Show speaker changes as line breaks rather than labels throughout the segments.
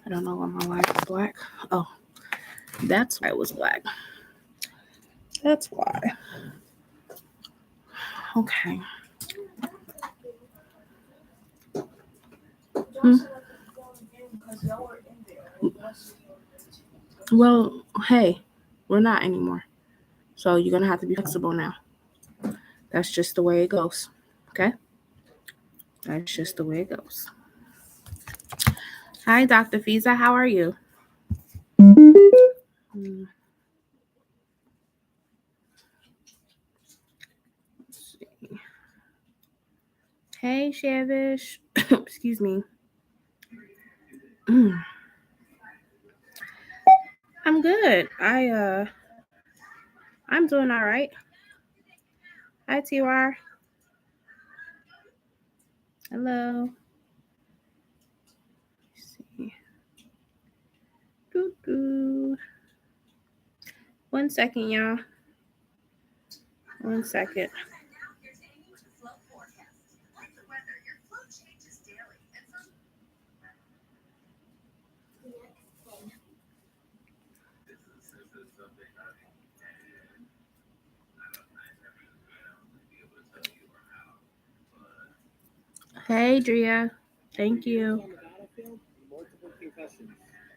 I don't know why my line is black. Oh, that's why it was black. That's why. Okay. Well, hey, we're not anymore. So you're going to have to be flexible now. That's just the way it goes. Okay? That's just the way it goes. Hi, Dr. Fiza. How are you? Hey, Shavish. Excuse me. I'm good. I'm doing all right. Hi, TR. Hello. Let's see. Doo-doo. 1 second, y'all. 1 second. Hey, Drea. Thank you.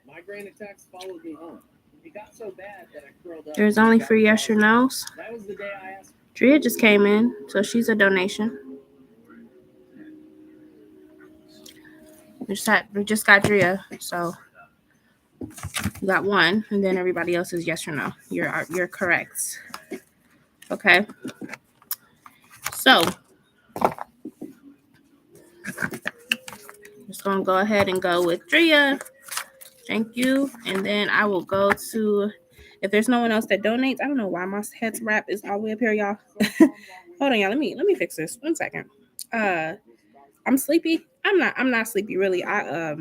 Migraine attacks followed me home. It got so bad that I curled up. There's only 3 yes or no's. That was the day I asked. Drea just came in, so she's a donation. We just got Drea, so you got 1, and then everybody else is yes or no. You're correct. Okay. So just gonna go ahead and go with Drea. Thank you. And then I will go to, if there's no one else that donates, I don't know why my head's wrap is all the way up here, y'all. Hold on, y'all. Let me fix this. 1 second. I'm sleepy. I'm not sleepy really. I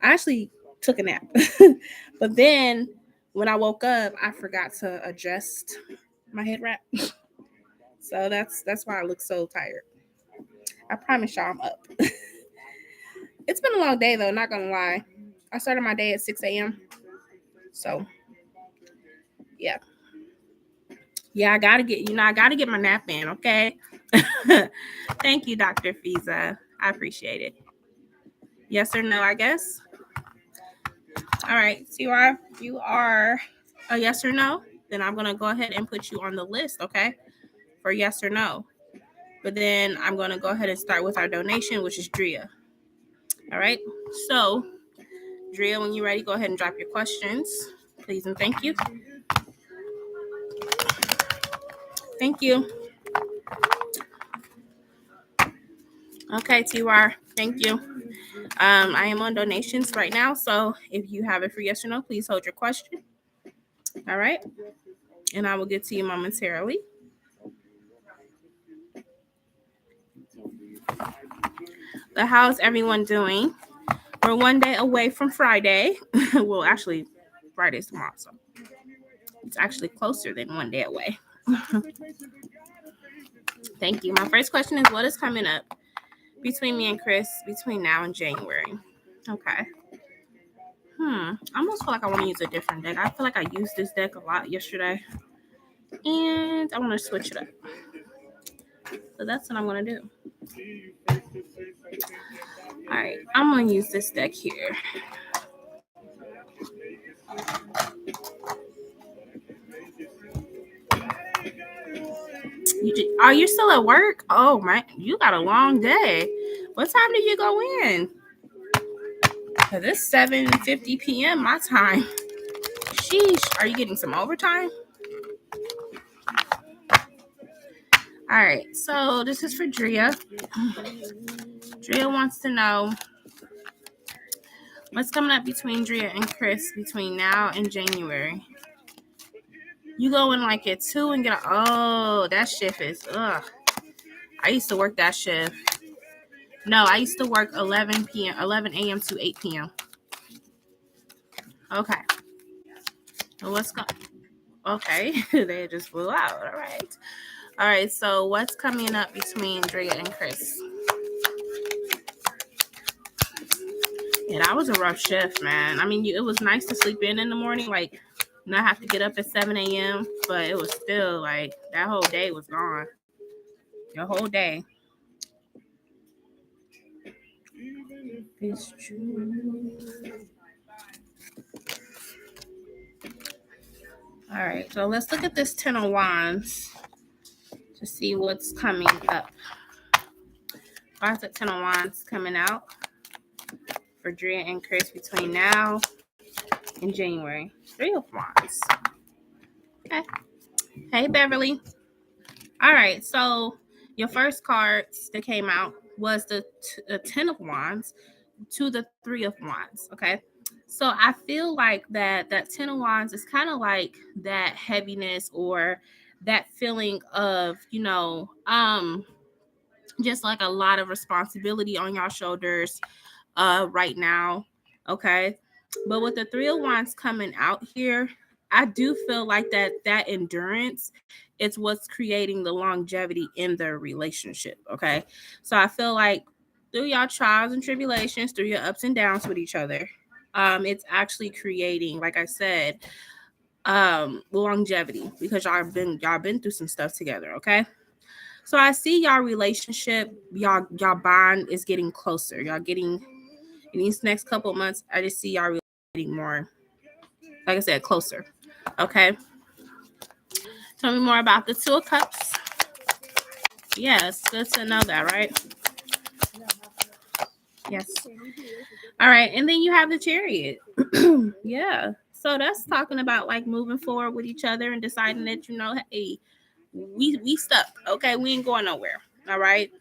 actually took a nap. But then when I woke up, I forgot to adjust my head wrap. So that's why I look so tired. I promise y'all I'm up. It's been a long day though, not gonna lie. I started my day at 6 a.m. So yeah. Yeah, I gotta get my nap in, okay? Thank you, Dr. Fiza. I appreciate it. Yes or no, I guess. All right, TR, you are a yes or no. Then I'm gonna go ahead and put you on the list, okay? For yes or no. But then I'm gonna go ahead and start with our donation, which is Drea. All right. So, Drea, when you're ready, go ahead and drop your questions, please and thank you. Thank you. Okay, TR, thank you. I am on donations right now, so if you have it for yes or no, please hold your question. All right, and I will get to you momentarily. But how's everyone doing? We're 1 day away from Friday. Well, actually, Friday's tomorrow, so it's actually closer than 1 day away. Thank you. My first question is, what is coming up between me and Chris between now and January? Okay. I almost feel like I want to use a different deck. I feel like I used this deck a lot yesterday, and I want to switch it up. So that's what I'm going to do. All right. I'm going to use this deck here. Are you still at work? Oh, my. You got a long day. What time did you go in? Because it's 7:50 p.m. my time. Sheesh. Are you getting some overtime? All right. So this is for Drea. Drea wants to know what's coming up between Drea and Chris between now and January. You go in like at 2 and get that shift is, ugh. I used to work that shift. No, I used to work 11 a.m. to 8 p.m. Okay. Well, okay. They just flew out. All right. All right. So what's coming up between Drea and Chris? Yeah, that was a rough shift, man. I mean, it was nice to sleep in the morning, like not have to get up at 7 a.m., but it was still like that whole day was gone. The whole day. It's true. All right, so let's look at this 10 of Wands to see what's coming up. Why is that 10 of Wands coming out for Drea and Chris between now and January? 3 of Wands. Okay. Hey, Beverly. All right, so your first cards that came out was the 10 of Wands to the 3 of Wands, okay? So I feel like that 10 of Wands is kind of like that heaviness or that feeling of, just like a lot of responsibility on your shoulders right now, okay? But with the 3 of Wands coming out here, I do feel like that endurance is what's creating the longevity in the relationship, okay? So I feel like through your trials and tribulations, through your ups and downs with each other, it's actually creating, like I said, longevity because y'all been through some stuff together, okay? So I see y'all relationship, y'all bond is getting closer. Y'all getting in these next couple of months. I just see y'all getting more, like I said, closer. Okay. Tell me more about the 2 of Cups. Yeah, it's good to know that, right? Yes. All right, and then you have the Chariot. Yeah. So that's talking about like moving forward with each other and deciding that, hey, we stuck. Okay, we ain't going nowhere. All right.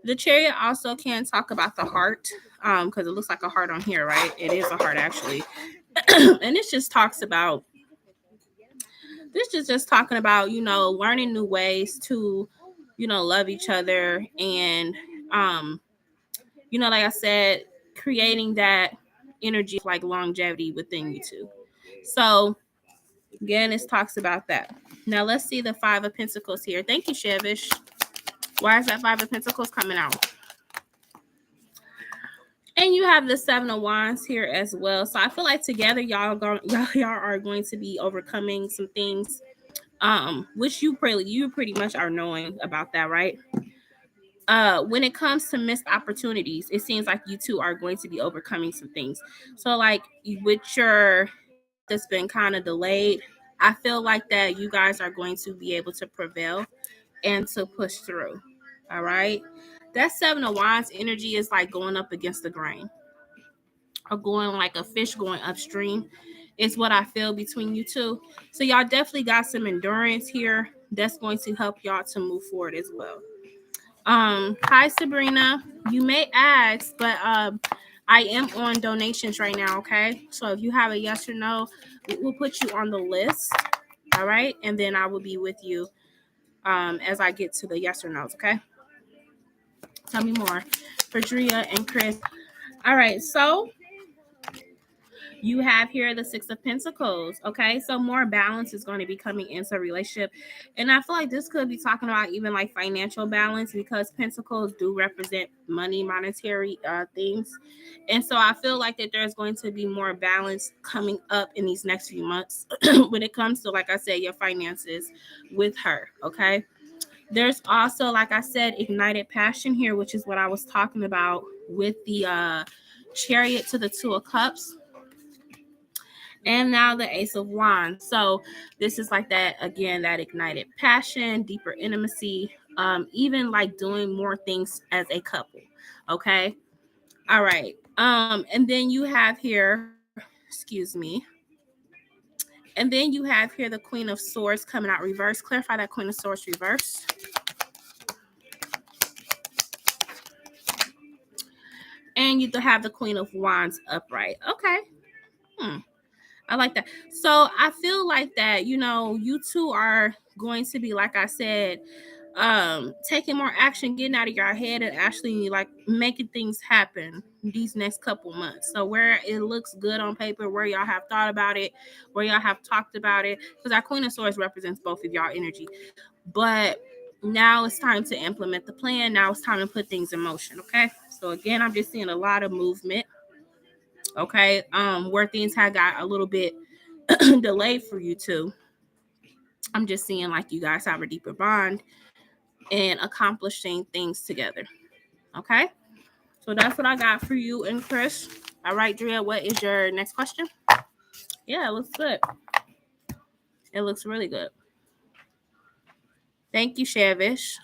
The Chariot also can talk about the heart, because it looks like a heart on here, right? It is a heart actually. And this just talks about talking about, learning new ways to, love each other and like I said, creating that energy of like longevity within you two. So again, this talks about that. Now let's see the 5 of Pentacles here. Thank you, Shevish. Why is that 5 of Pentacles coming out? And you have the 7 of Wands here as well. So I feel like together y'all are going to be overcoming some things, which you pretty much are knowing about that, right? When it comes to missed opportunities, it seems like you two are going to be overcoming some things. So like with your that's been kind of delayed, I feel like that you guys are going to be able to prevail and to push through. All right. That 7 of Wands energy is like going up against the grain or going like a fish going upstream. It's what I feel between you two. So y'all definitely got some endurance here that's going to help y'all to move forward as well. Hi Sabrina. You may ask, but I am on donations right now, okay? So if you have a yes or no, we'll put you on the list. All right, and then I will be with you as I get to the yes or no's, okay? Tell me more for Drea and Chris. All right, so you have here the 6 of Pentacles, okay? So more balance is going to be coming into a relationship. And I feel like this could be talking about even like financial balance because Pentacles do represent money, monetary things. And so I feel like that there's going to be more balance coming up in these next few months when it comes to, like I said, your finances with her, okay? There's also, like I said, ignited passion here, which is what I was talking about with the Chariot to the 2 of Cups. And now the Ace of Wands. So this is like that, again, that ignited passion, deeper intimacy, even like doing more things as a couple. Okay. All right. And then you have here, excuse me. And then you have here the Queen of Swords coming out reverse. Clarify that Queen of Swords reverse. And you have the Queen of Wands upright. Okay. I like that. So I feel like that, you two are going to be, like I said, taking more action, getting out of your head and actually like making things happen these next couple months. So where it looks good on paper, where y'all have thought about it, where y'all have talked about it, because our Queen of Swords represents both of y'all energy. But now it's time to implement the plan. Now it's time to put things in motion. Okay. So again, I'm just seeing a lot of movement. okay? Where things had got a little bit delayed for you too. I'm just seeing like you guys have a deeper bond and accomplishing things together, okay? So that's what I got for you and Chris. All right, Drea, what is your next question? Yeah, it looks good. It looks really good. Thank you, Shavish.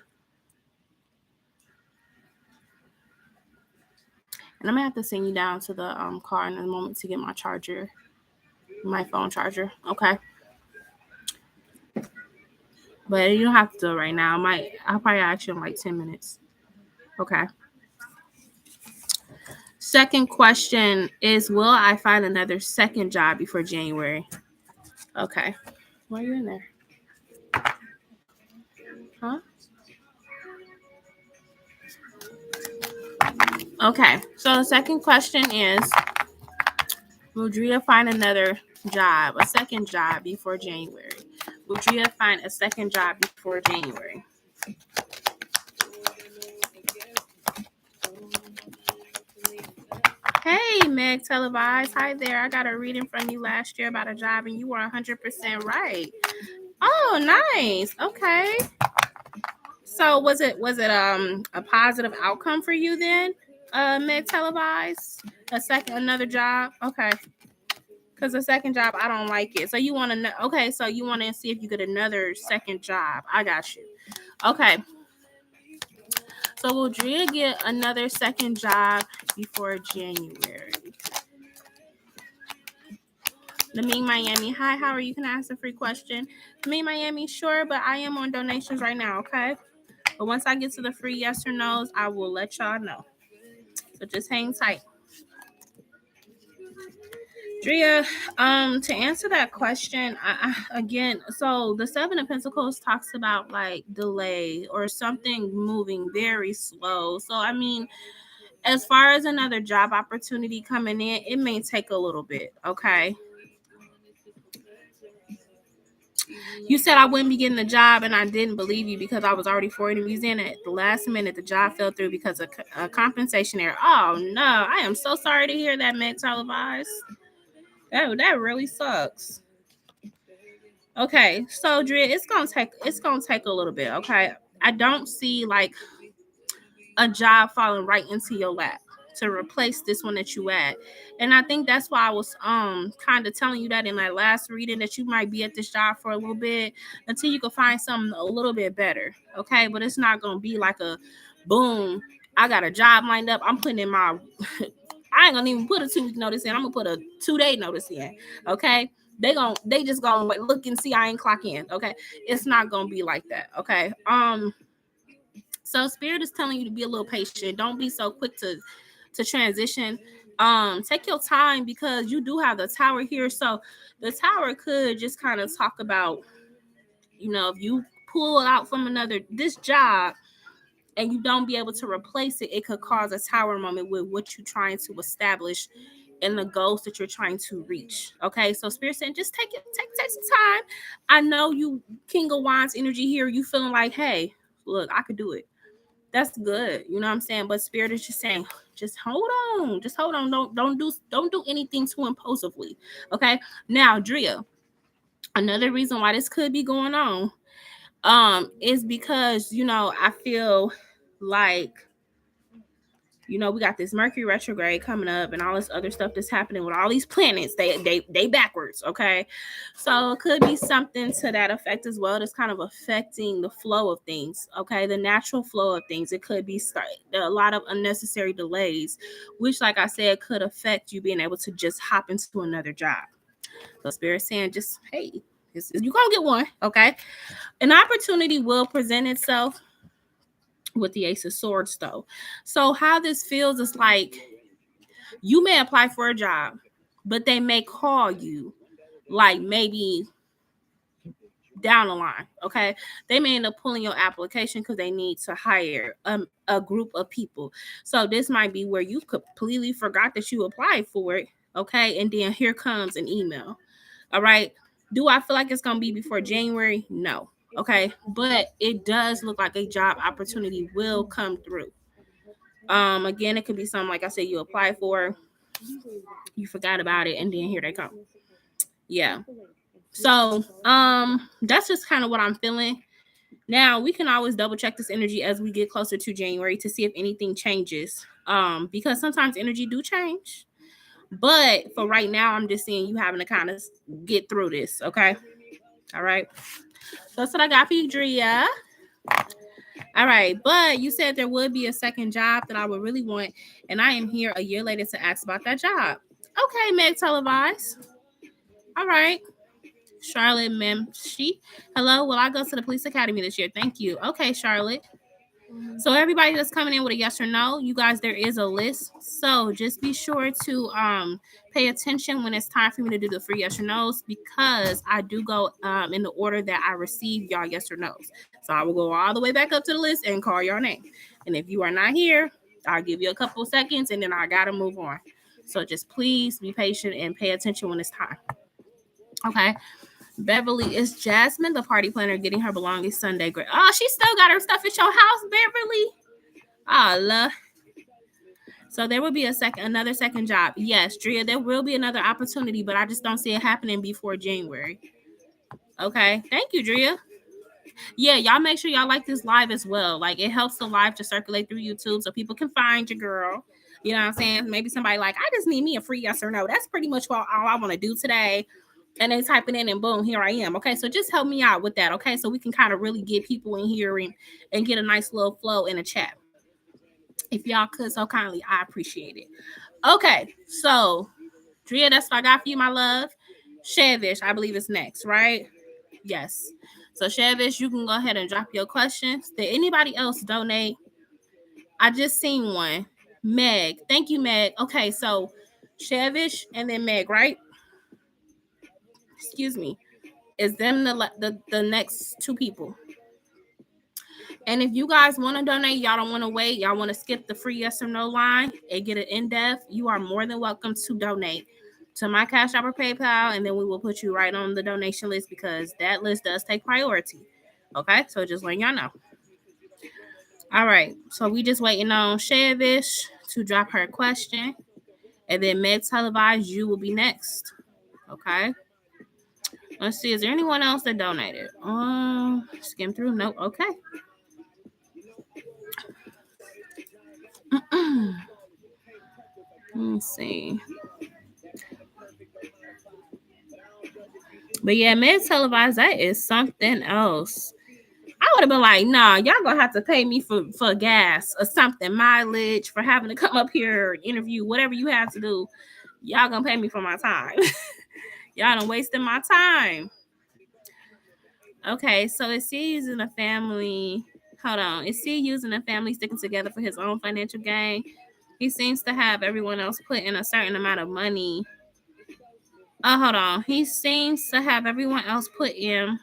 And I'm gonna have to send you down to the car in a moment to get my charger, my phone charger. Okay. But you don't have to do it right now. I'll probably ask you in like 10 minutes. Okay. Second question is, will I find another second job before January? Okay. Why are you in there? Huh? Okay. So the second question is, will Drea find another job, a second job before January? Will Drea find a second job before January? Hey, Meg Televised. Hi there. I got a reading from you last year about a job, and you were 100% right. Oh, nice. Okay. So was it a positive outcome for you then, Meg Televised? Another job? Okay. Because the second job, I don't like it. So you want to okay, so you want to see if you get another second job. I got you. Okay. So will Drea get another second job before January? Me Miami. Hi, how are you? Can I ask a free question? Me Miami, sure, but I am on donations right now, okay? But once I get to the free yes or no's, I will let y'all know. So just hang tight. Drea, to answer that question, again, so the Seven of Pentacles talks about like delay or something moving very slow. So I mean, as far as another job opportunity coming in, it may take a little bit, okay? You said I wouldn't be getting the job, and I didn't believe you because I was already 4 interviews in. At the last minute, the job fell through because of a compensation error. Oh no, I am so sorry to hear that, Meg Televised. That really sucks. Okay, so Drea, it's gonna take a little bit. Okay, I don't see like a job falling right into your lap to replace this one that you at. And I think that's why I was kind of telling you that in my last reading, that you might be at this job for a little bit until you can find something a little bit better. Okay, but it's not gonna be like a boom, I got a job lined up, I'm putting in my I ain't gonna even put a 2-week notice in, I'm gonna put a 2-day notice in. Okay, they just gonna look and see I ain't clock in. Okay, it's not gonna be like that. Okay, so Spirit is telling you to be a little patient. Don't be so quick to transition. Take your time because you do have the Tower here. So the Tower could just kind of talk about, if you pull out from this job and you don't be able to replace it, it could cause a Tower moment with what you're trying to establish and the goals that you're trying to reach. Okay, so Spirit saying just take some time. I know you, King of Wands energy here, you feeling like, hey, look, I could do it. That's good. You know what I'm saying? But Spirit is just saying, just hold on. Just hold on. Don't do anything too impulsively. Okay. Now, Drea, another reason why this could be going on is because, I feel like, we got this Mercury retrograde coming up and all this other stuff that's happening with all these planets. They backwards, okay? So it could be something to that effect as well that's kind of affecting the flow of things, okay? The natural flow of things. It could be a lot of unnecessary delays, which, like I said, could affect you being able to just hop into another job. So Spirit saying just, hey, you're going to get one, okay? An opportunity will present itself with the Ace of Swords, though. So how this feels is like you may apply for a job, but they may call you like maybe down the line. Okay, they may end up pulling your application because they need to hire a group of people. So this might be where you completely forgot that you applied for it. Okay, and then here comes an email. All right, do I feel like it's gonna be before January? No. Okay, but it does look like a job opportunity will come through. Again, it could be something like I said you apply for. You forgot about it, and then here they come. Yeah. So, that's just kind of what I'm feeling. Now we can always double check this energy as we get closer to January to see if anything changes. Because sometimes energy do change. But for right now, I'm just seeing you having to kind of get through this. Okay. All right. So that's what I got for you, Drea. All right. But you said there would be a second job that I would really want. And I am here a year later to ask about that job. Okay, Meg Televised. All right. Charlotte Memshi. Hello. Will I go to the police academy this year? Thank you. Okay, Charlotte. So everybody that's coming in with a yes or no, you guys, there is a list. So just be sure to pay attention when it's time for me to do the free yes or no's, because I do go in the order that I receive y'all yes or no's. So I will go all the way back up to the list and call your name. And if you are not here, I'll give you a couple of seconds and then I gotta move on. So just please be patient and pay attention when it's time. Okay. Beverly, is Jasmine the party planner getting her belongings Sunday? Great. Oh, she still got her stuff at your house, Beverly. love. So there will be another second job. Yes, Drea, there will be another opportunity, but I just don't see it happening before January. Okay. Thank you, Drea. Yeah, y'all make sure y'all like this live as well. Like, it helps the live to circulate through YouTube so people can find your girl. You know what I'm saying? Maybe somebody like, I just need me a free yes or no. That's pretty much all I want to do today. And they type it in and boom, here I am. Okay, so just help me out with that. Okay, so we can kind of really get people in here and get a nice little flow in the chat. If y'all could so kindly, I appreciate it. Okay, so Drea, that's what I got for you, my love. Shavish, I believe it's next, right? Yes. So Shavish, you can go ahead and drop your questions. Did anybody else donate? I just seen one. Meg. Thank you, Meg. Okay, so Shavish and then Meg, right? Excuse me. Is them the next two people? And if you guys want to donate, y'all don't want to wait, y'all want to skip the free yes or no line and get it in depth, you are more than welcome to donate to my Cash App or PayPal, and then we will put you right on the donation list because that list does take priority. Okay, so just letting y'all know. All right, so we just waiting on Shavish to drop her question, and then Meg Televised, you will be next. Okay. Let's see, is there anyone else that donated? Skim through. Nope. Okay. Let's see. But yeah, Meg Televised, that is something else. I would have been like, nah, y'all gonna have to pay me for gas or something, mileage, for having to come up here, interview, whatever you have to do. Y'all gonna pay me for my time. Y'all done wasted my time. Okay, so is he using a family? Hold on. Is he using a family sticking together for his own financial gain? He seems to have everyone else put in a certain amount of money. Hold on. He seems to have everyone else put in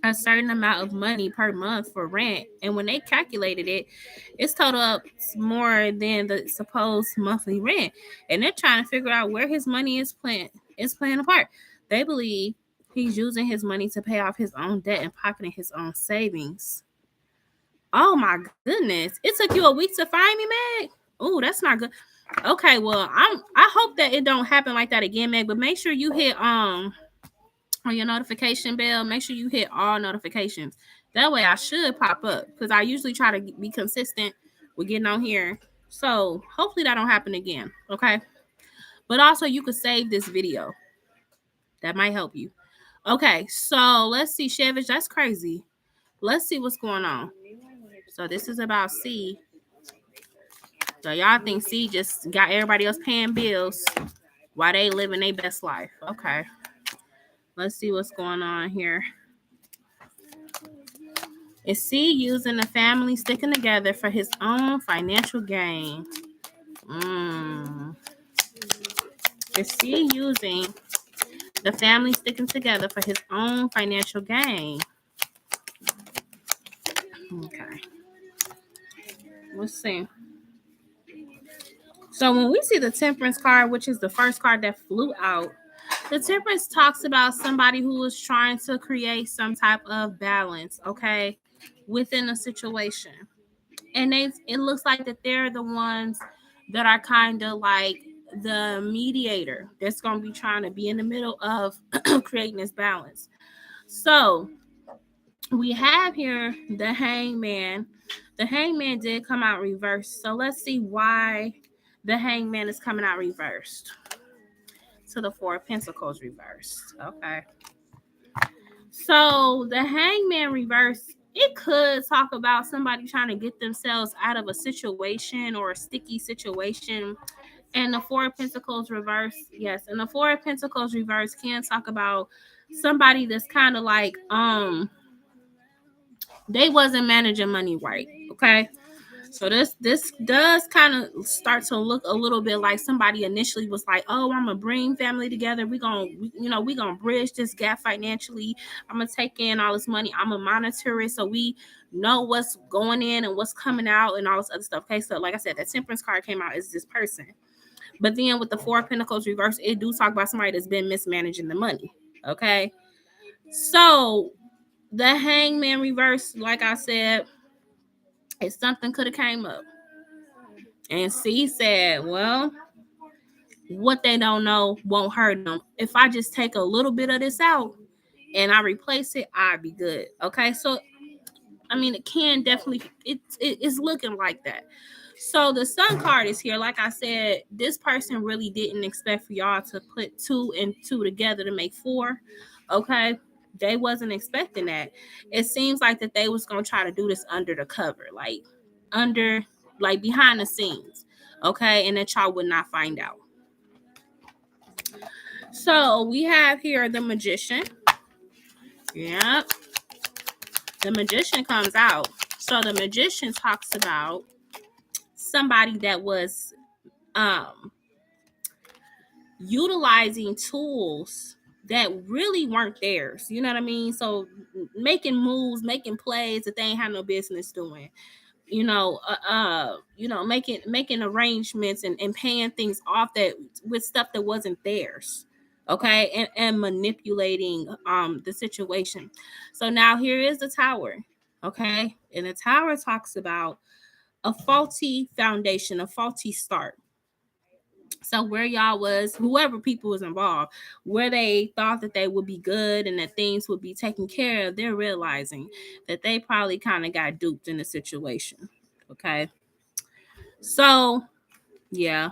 a certain amount of money per month for rent. And when they calculated it, it's total up more than the supposed monthly rent. And they're trying to figure out where his money is playing a part. They believe he's using his money to pay off his own debt and pocketing his own savings. Oh my goodness. It took you a week to find me, Meg? Oh, that's not good. Okay, well, I hope that it don't happen like that again, Meg, but make sure you hit on your notification bell. Make sure you hit all notifications. That way I should pop up because I usually try to be consistent with getting on here. So hopefully that don't happen again. Okay. But also you could save this video. That might help you. Okay, so let's see, Shavish, that's crazy. Let's see what's going on. So this is about C. So y'all think C just got everybody else paying bills while they living their best life. Okay. Let's see what's going on here. Is C using the family sticking together for his own financial gain? Is C using the family sticking together for his own financial gain? Okay. Let's see. So when we see the Temperance card, which is the first card that flew out, the Temperance talks about somebody who is trying to create some type of balance, okay, within a situation. And it looks like that they're the ones that are kind of like the mediator that's going to be trying to be in the middle of creating this balance. So we have here the hangman. The hangman did come out reversed. So let's see why the hangman is coming out reversed. To the Four of Pentacles reversed. Okay. So the hangman reversed, it could talk about somebody trying to get themselves out of a situation or a sticky situation. And the Four of Pentacles reverse, yes. And the Four of Pentacles reverse can talk about somebody that's kind of like they wasn't managing money right. Okay. So this does kind of start to look a little bit like somebody initially was like, "Oh, I'm gonna bring family together. We gonna bridge this gap financially. I'm gonna take in all this money. I'm gonna monitor it so we know what's going in and what's coming out and all this other stuff." Okay, so like I said, that Temperance card came out as this person, but then with the Four of Pentacles reverse, it do talk about somebody that's been mismanaging the money. Okay, so the Hangman reverse, like I said, if something could have came up. And C said, well, what they don't know won't hurt them. If I just take a little bit of this out and I replace it, I'd be good. Okay. So, I mean, it can definitely, it's looking like that. So the Sun card is here. Like I said, this person really didn't expect for y'all to put 2 and 2 together to make 4. Okay. They wasn't expecting that. It seems like that they was going to try to do this under the cover, like behind the scenes. Okay. And that y'all would not find out. So we have here the Magician. Yep. The Magician comes out. So the Magician talks about somebody that was utilizing tools that really weren't theirs. You know what I mean? So making moves, making plays that they ain't have no business doing. Making arrangements and paying things off that with stuff that wasn't theirs. Okay, and manipulating the situation. So now here is the Tower. Okay, and the Tower talks about a faulty foundation, a faulty start. So where y'all was, whoever people was involved, where they thought that they would be good and that things would be taken care of, they're realizing that they probably kind of got duped in the situation. Okay. So, yeah.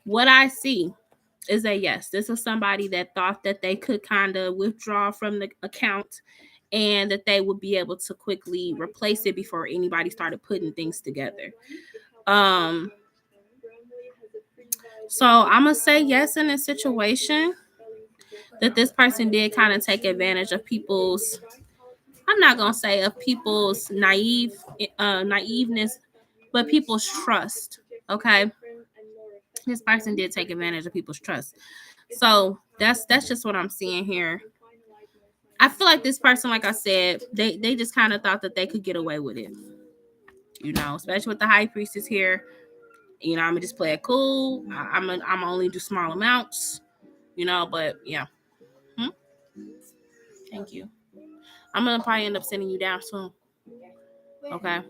What I see is that, yes, this is somebody that thought that they could kind of withdraw from the account and that they would be able to quickly replace it before anybody started putting things together. So I'm going to say yes in this situation that this person did kind of take advantage of people's, I'm not going to say of people's naiveness, but people's trust. Okay. This person did take advantage of people's trust. So that's just what I'm seeing here. I feel like this person, like I said, they just kind of thought that they could get away with it. Especially with the High Priestess here. I'm gonna just play it cool. I'm gonna only do small amounts. But yeah. Thank you. I'm gonna probably end up sending you down soon. Okay.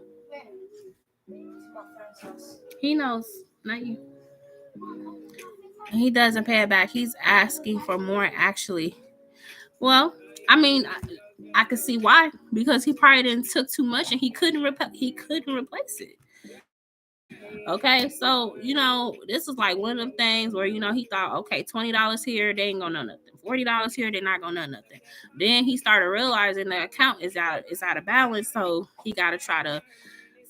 He knows, not you. He doesn't pay it back. He's asking for more, actually. Well, I mean, I could see why, because he probably didn't took too much and he couldn't replace it. Okay, so this is like one of them things where he thought, okay, $20 here, they ain't gonna know nothing. $40 here, they're not gonna know nothing. Then he started realizing the account is out of balance, so he got to try to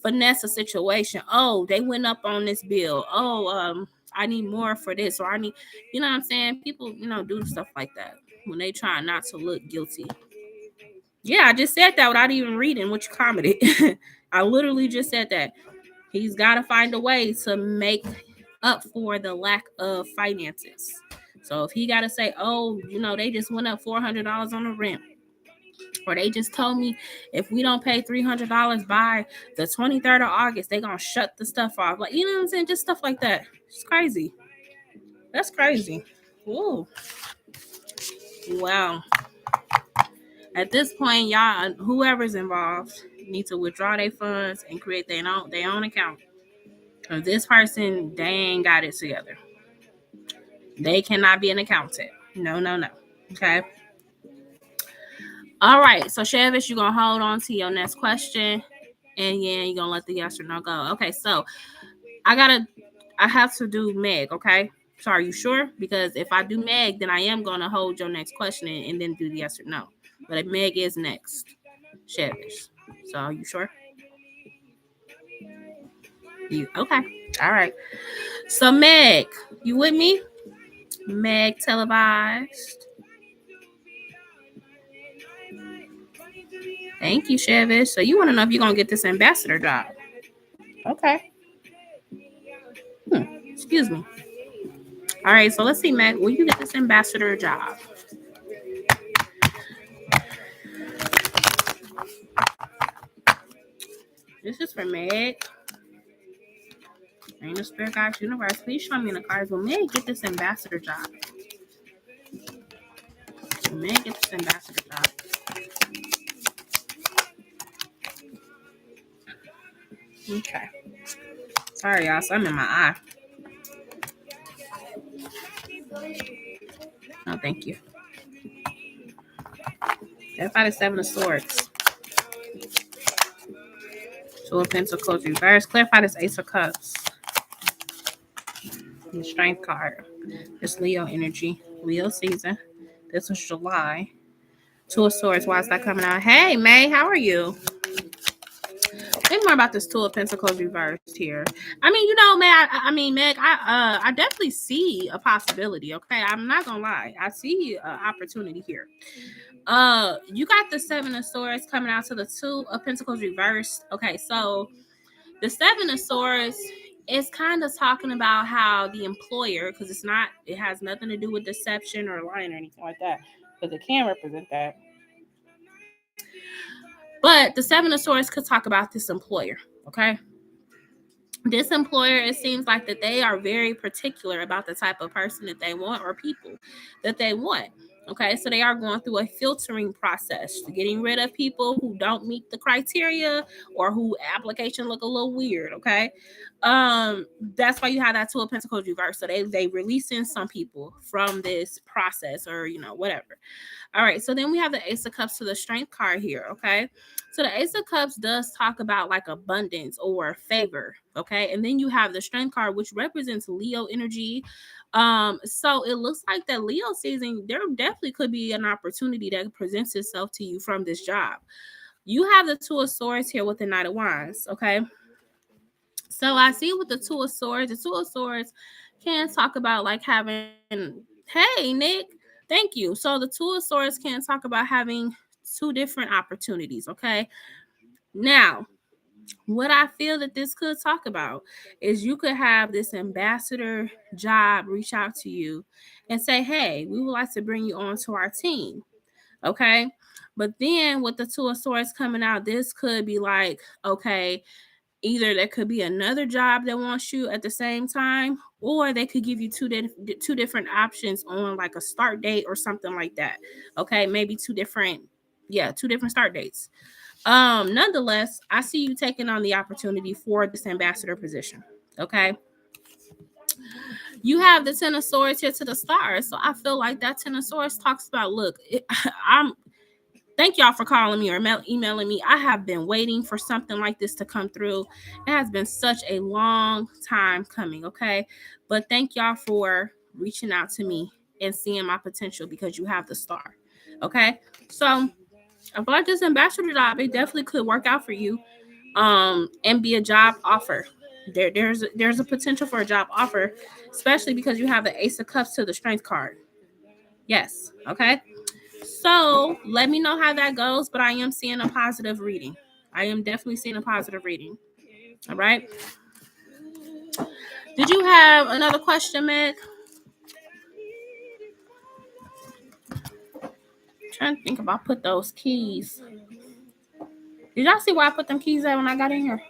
finesse a situation. Oh, they went up on this bill. Oh, I need more for this, or I need, what I'm saying? People, do stuff like that when they try not to look guilty. Yeah, I just said that without even reading what you commented. I literally just said that. He's got to find a way to make up for the lack of finances. So if he got to say, oh, they just went up $400 on the rent, or they just told me if we don't pay $300 by the 23rd of August, they're going to shut the stuff off. Like, what I'm saying? Just stuff like that. It's crazy. That's crazy. Ooh. Wow. At this point, y'all, whoever's involved, need to withdraw their funds and create their own account. This person, they ain't got it together. They cannot be an accountant. No. Okay. All right. So, Chavis, you're going to hold on to your next question. And yeah, you're going to let the yes or no go. Okay. So, I have to do Meg. Okay. So, are you sure? Because if I do Meg, then I am going to hold your next question and then do the yes or no. But Meg is next. Chavis. So, are you sure? Okay. All right. So, Meg, you with me? Meg televised. Thank you, Chavis. So you want to know if you're going to get this ambassador job. Okay. Excuse me. All right. So let's see, Meg. Will you get this ambassador job? This is for Meg. Reign of Spirit Guides Universe. Please show me in the cards. Will Meg get this ambassador job? Will Meg get this ambassador job? Okay. Sorry, y'all. So I'm in my eye. No, thank you. Clarify the Seven of Swords. Two of Pentacles reverse. Clarify this Ace of Cups. The Strength card. This Leo energy. Leo season. This was July. Two of Swords. Why is that coming out? Hey, May. How are you? Think more about this Two of Pentacles reversed here. I mean, you know, Meg, I definitely see a possibility. Okay, I'm not gonna lie. I see an opportunity here. You got the Seven of Swords coming out to the Two of Pentacles reversed. Okay, so the Seven of Swords is kind of talking about how the employer, because it has nothing to do with deception or lying or anything like that, because it can represent that. But the Seven of Swords could talk about this employer, okay? This employer, it seems like that they are very particular about the type of person that they want or people that they want. Okay, so they are going through a filtering process, getting rid of people who don't meet the criteria or who application look a little weird. Okay, that's why you have that Two of Pentacles reverse. So they releasing some people from this process, or whatever. All right, so then we have the Ace of Cups to the Strength card here. Okay, so the Ace of Cups does talk about like abundance or favor. Okay, and then you have the Strength card, which represents Leo energy. So it looks like that Leo season, there definitely could be an opportunity that presents itself to you from this job. You have the Two of Swords here with the Knight of Wands. Okay, so I see with the Two of Swords, can talk about like having, hey, Nick, thank you. So the Two of Swords can talk about having two different opportunities. Okay, now what I feel that this could talk about is you could have this ambassador job reach out to you and say, hey, we would like to bring you on to our team. Okay. But then with the Two of Swords coming out, this could be like, okay, either there could be another job that wants you at the same time, or they could give you two different options on like a start date or something like that. Okay. Maybe two different start dates. Nonetheless, I see you taking on the opportunity for this ambassador position. Okay. You have the Ten of Swords here to the stars. So I feel like that Ten of Swords talks about, look, thank y'all for calling me or emailing me. I have been waiting for something like this to come through. It has been such a long time coming. Okay. But thank y'all for reaching out to me and seeing my potential, because you have the star. Okay. So I feel like this ambassador job, it definitely could work out for you, and be a job offer. There's a potential for a job offer, especially because you have the Ace of Cups to the Strength card. Yes. Okay. So let me know how that goes, but I am seeing a positive reading. I am definitely seeing a positive reading. All right. Did you have another question, Meg? I'm trying to think if I put those keys. Did y'all see where I put them keys at when I got in here?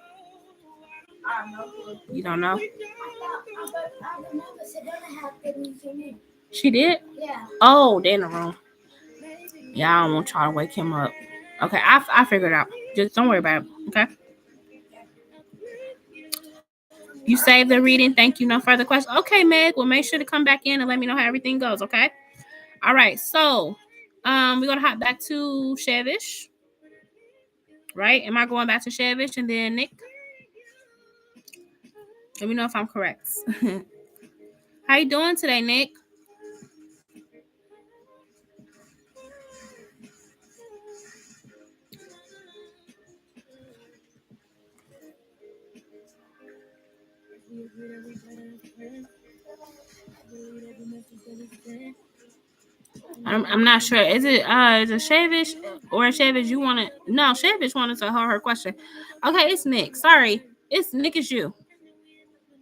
You don't know? She did? Yeah. Oh, they're in the room. Yeah, I don't want y'all to wake him up. Okay, I figured it out. Just don't worry about it. Okay. You saved the reading. Thank you. No further questions. Okay, Meg. Well, make sure to come back in and let me know how everything goes. Okay. All right. So, we're gonna hop back to Shavish. Right? Am I going back to Shavish and then Nick? Let me know if I'm correct. How you doing today, Nick? I'm not sure. Is it Shavish or Shavish? You want to? No, Shavish wanted to hold her question. Okay, it's Nick. Sorry, it's Nick. It's you.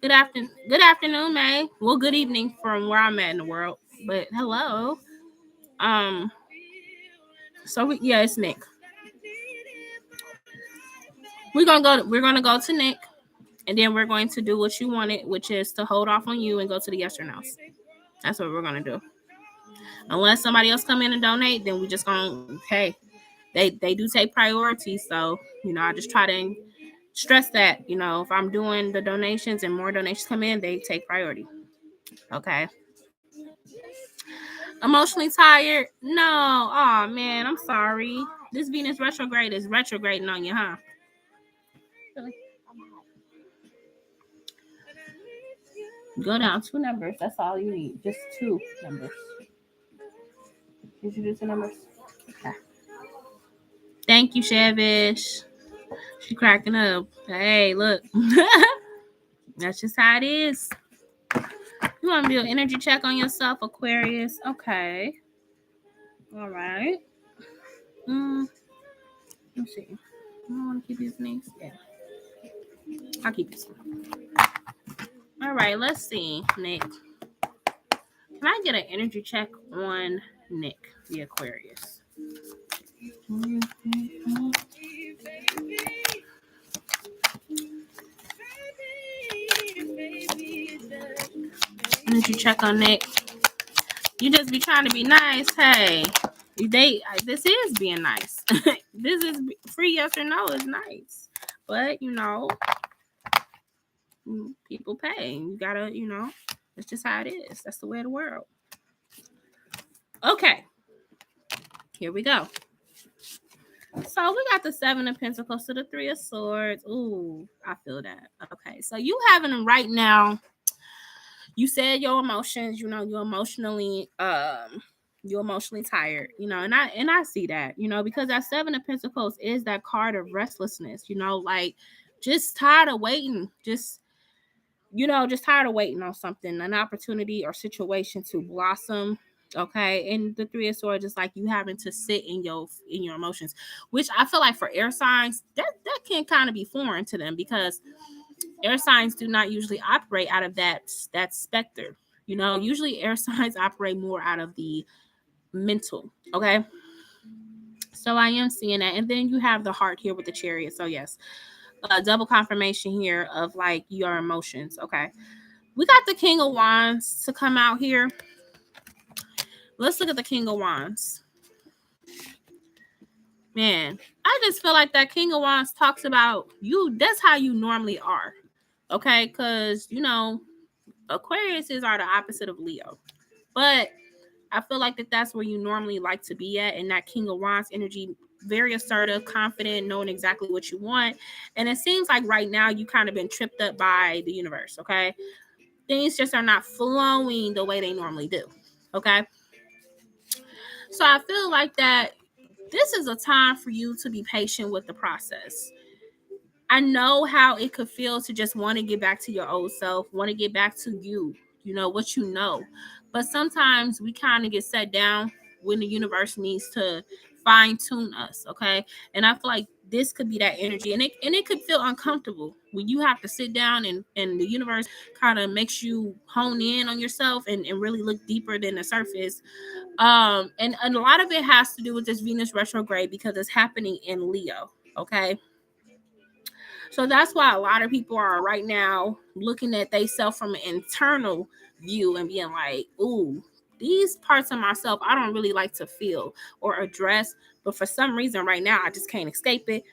Good afternoon. Good afternoon, May. Well, good evening from where I'm at in the world. But hello. So yeah, it's Nick. We're gonna go to Nick, and then we're going to do what you wanted, which is to hold off on you and go to the yes or no's. That's what we're gonna do. Unless somebody else come in and donate, then we just gonna they do take priority. So I just try to stress that if I'm doing the donations and more donations come in, they take priority. Okay. Emotionally tired? No. Oh man, I'm sorry. This Venus retrograde is retrograding on you, huh? Really? Go down 2 numbers. That's all you need. Just 2 numbers. Did you do 2 numbers? Okay. Thank you, Shavish. She cracking up. Hey, look. That's just how it is. You want to do an energy check on yourself, Aquarius? Okay. All right. Let's see. I want to keep these names. Yeah. I'll keep this one. All right. Let's see, Nick. Can I get an energy check on Nick, the Aquarius? Energy check on Nick. You just be trying to be nice. Hey, this is being nice. This is free yes or no is nice. But, people pay. You gotta, it's just how it is. That's the way of the world. Okay. Here we go. So we got the 7 of Pentacles to the 3 of Swords. Ooh, I feel that. Okay. So you having them right now. You said your emotions, you're emotionally tired, and I see that, because that 7 of Pentacles is that card of restlessness, like just tired of waiting, just tired of waiting on something, an opportunity or situation to blossom. Okay. And the 3 of Swords is like you having to sit in your emotions, which I feel like for air signs that can kind of be foreign to them, because air signs do not usually operate out of that specter. Usually air signs operate more out of the mental. Okay. So I am seeing that. And then you have the heart here with the Chariot. So yes, double confirmation here of like your emotions. Okay. We got the King of Wands to come out here. Let's look at the King of Wands. Man, I just feel like that King of Wands talks about you. That's how you normally are. Okay. Because, Aquariuses are the opposite of Leo. But I feel like that's where you normally like to be at. And that King of Wands energy, very assertive, confident, knowing exactly what you want. And it seems like right now you kind of been tripped up by the universe. Okay. Things just are not flowing the way they normally do. Okay. So I feel like that this is a time for you to be patient with the process. I know how it could feel to just want to get back to your old self, want to get back to you, what you know. But sometimes we kind of get set down when the universe needs to fine tune us, okay? And I feel like this could be that energy, and it could feel uncomfortable when you have to sit down and the universe kind of makes you hone in on yourself and really look deeper than the surface. And a lot of it has to do with this Venus retrograde because it's happening in Leo, okay? So that's why a lot of people are right now looking at themselves from an internal view and being like, ooh, these parts of myself I don't really like to feel or address, but for some reason right now I just can't escape it.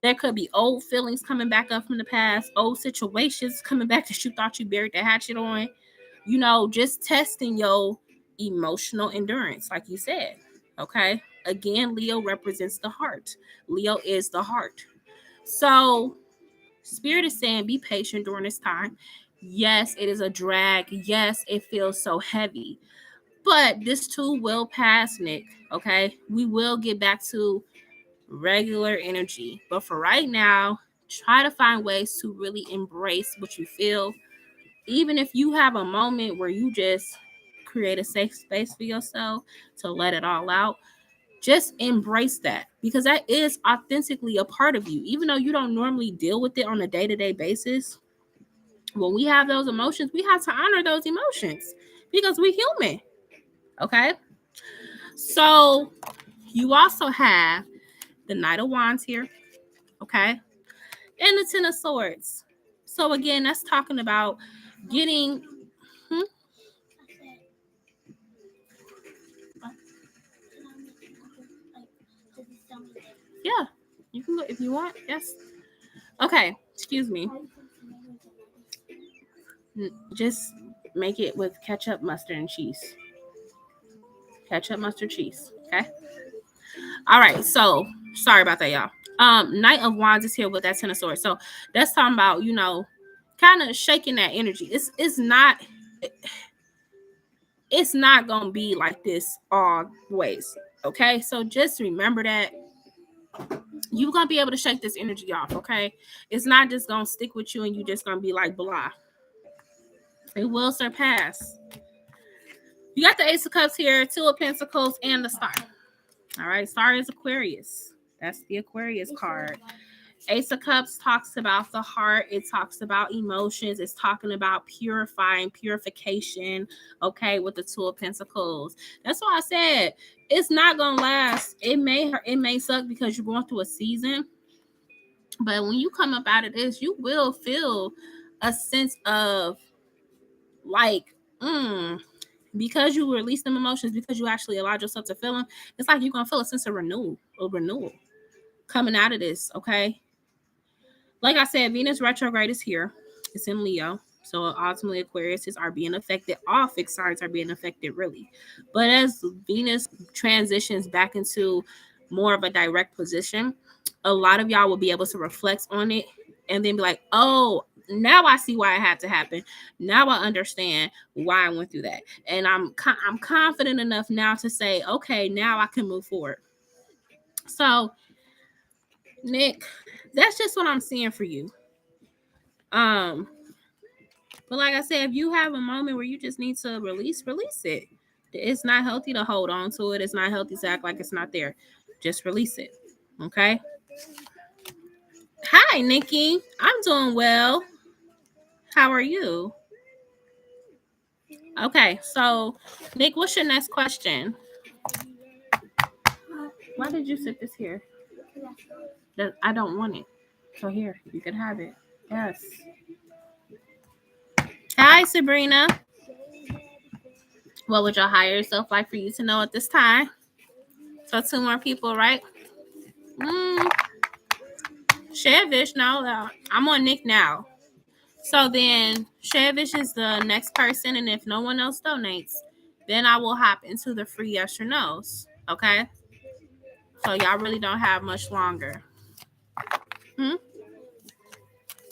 There could be old feelings coming back up from the past, old situations coming back that you thought you buried the hatchet on. You know, just testing your emotional endurance, like you said. Okay. Again, Leo represents the heart. Leo is the heart. So, Spirit is saying be patient during this time. Yes, it is a drag. Yes, it feels so heavy. But this too will pass, Nick. Okay. We will get back to regular energy. But for right now, try to find ways to really embrace what you feel. Even if you have a moment where you just create a safe space for yourself to let it all out, just embrace that, because that is authentically a part of you. Even though you don't normally deal with it on a day-to-day basis, when we have those emotions, we have to honor those emotions because we're human. Okay. So you also have the Knight of Wands here. Okay. And the Ten of Swords. So again, that's talking about getting. Yeah, you can go if you want. Yes. Okay. Excuse me. Just make it with ketchup, mustard, and cheese. Ketchup, mustard, cheese. Okay. All right. So sorry about that, y'all. Knight of Wands is here with that Ten of Swords. So that's talking about, you know, kind of shaking that energy. It's not gonna be like this always. Okay. So just remember that you're gonna be able to shake this energy off. Okay. It's not just gonna stick with you and you just gonna be like blah. It will surpass. You got the Ace of Cups here, Two of Pentacles, and the Star. All right, Star is Aquarius. That's the Aquarius card. Ace of Cups talks about the heart. It talks about emotions. It's talking about purification. Okay, with the Two of Pentacles. That's why I said it's not gonna last. It may suck because you're going through a season, but when you come up out of this, you will feel a sense of like, because you release them emotions, because you actually allowed yourself to feel them, it's like you're gonna feel a sense of renewal coming out of this. Okay, like I said, Venus retrograde is here. It's in Leo, so ultimately Aquarius are being affected. All fixed signs are being affected, really. But as Venus transitions back into more of a direct position, a lot of y'all will be able to reflect on it and then be like, oh, now I see why it had to happen. Now I understand why I went through that. And I'm confident enough now to say, okay, now I can move forward. So, Nick, that's just what I'm seeing for you. But like I said, if you have a moment where you just need to release it. It's not healthy to hold on to it. It's not healthy to act like it's not there. Just release it. Okay. Hi, Nikki. I'm doing well. How are you? Okay, so Nick, what's your next question? Why did you sit this here? I don't want it. So here, you can have it. Yes. Hi, Sabrina. What would your higher self like for you to know at this time? So 2 more people, right? Shavish, no, I'm on Nick now. So then Shavish is the next person, and if no one else donates, then I will hop into the free yes or no's. Okay? So y'all really don't have much longer.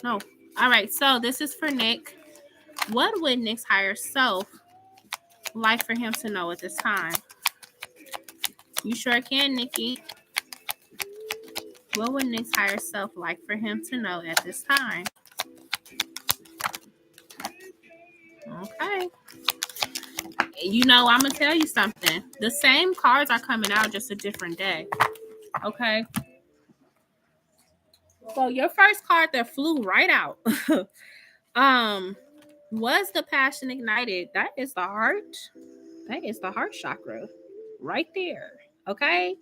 No. All right, so this is for Nick. What would Nick's higher self like for him to know at this time? You sure can, Nikki. What would Nick's higher self like for him to know at this time? Okay. You know, I'm going to tell you something. The same cards are coming out, just a different day. Okay. So your first card that flew right out was the Passion Ignited. That is the heart. That is the heart chakra right there. Okay.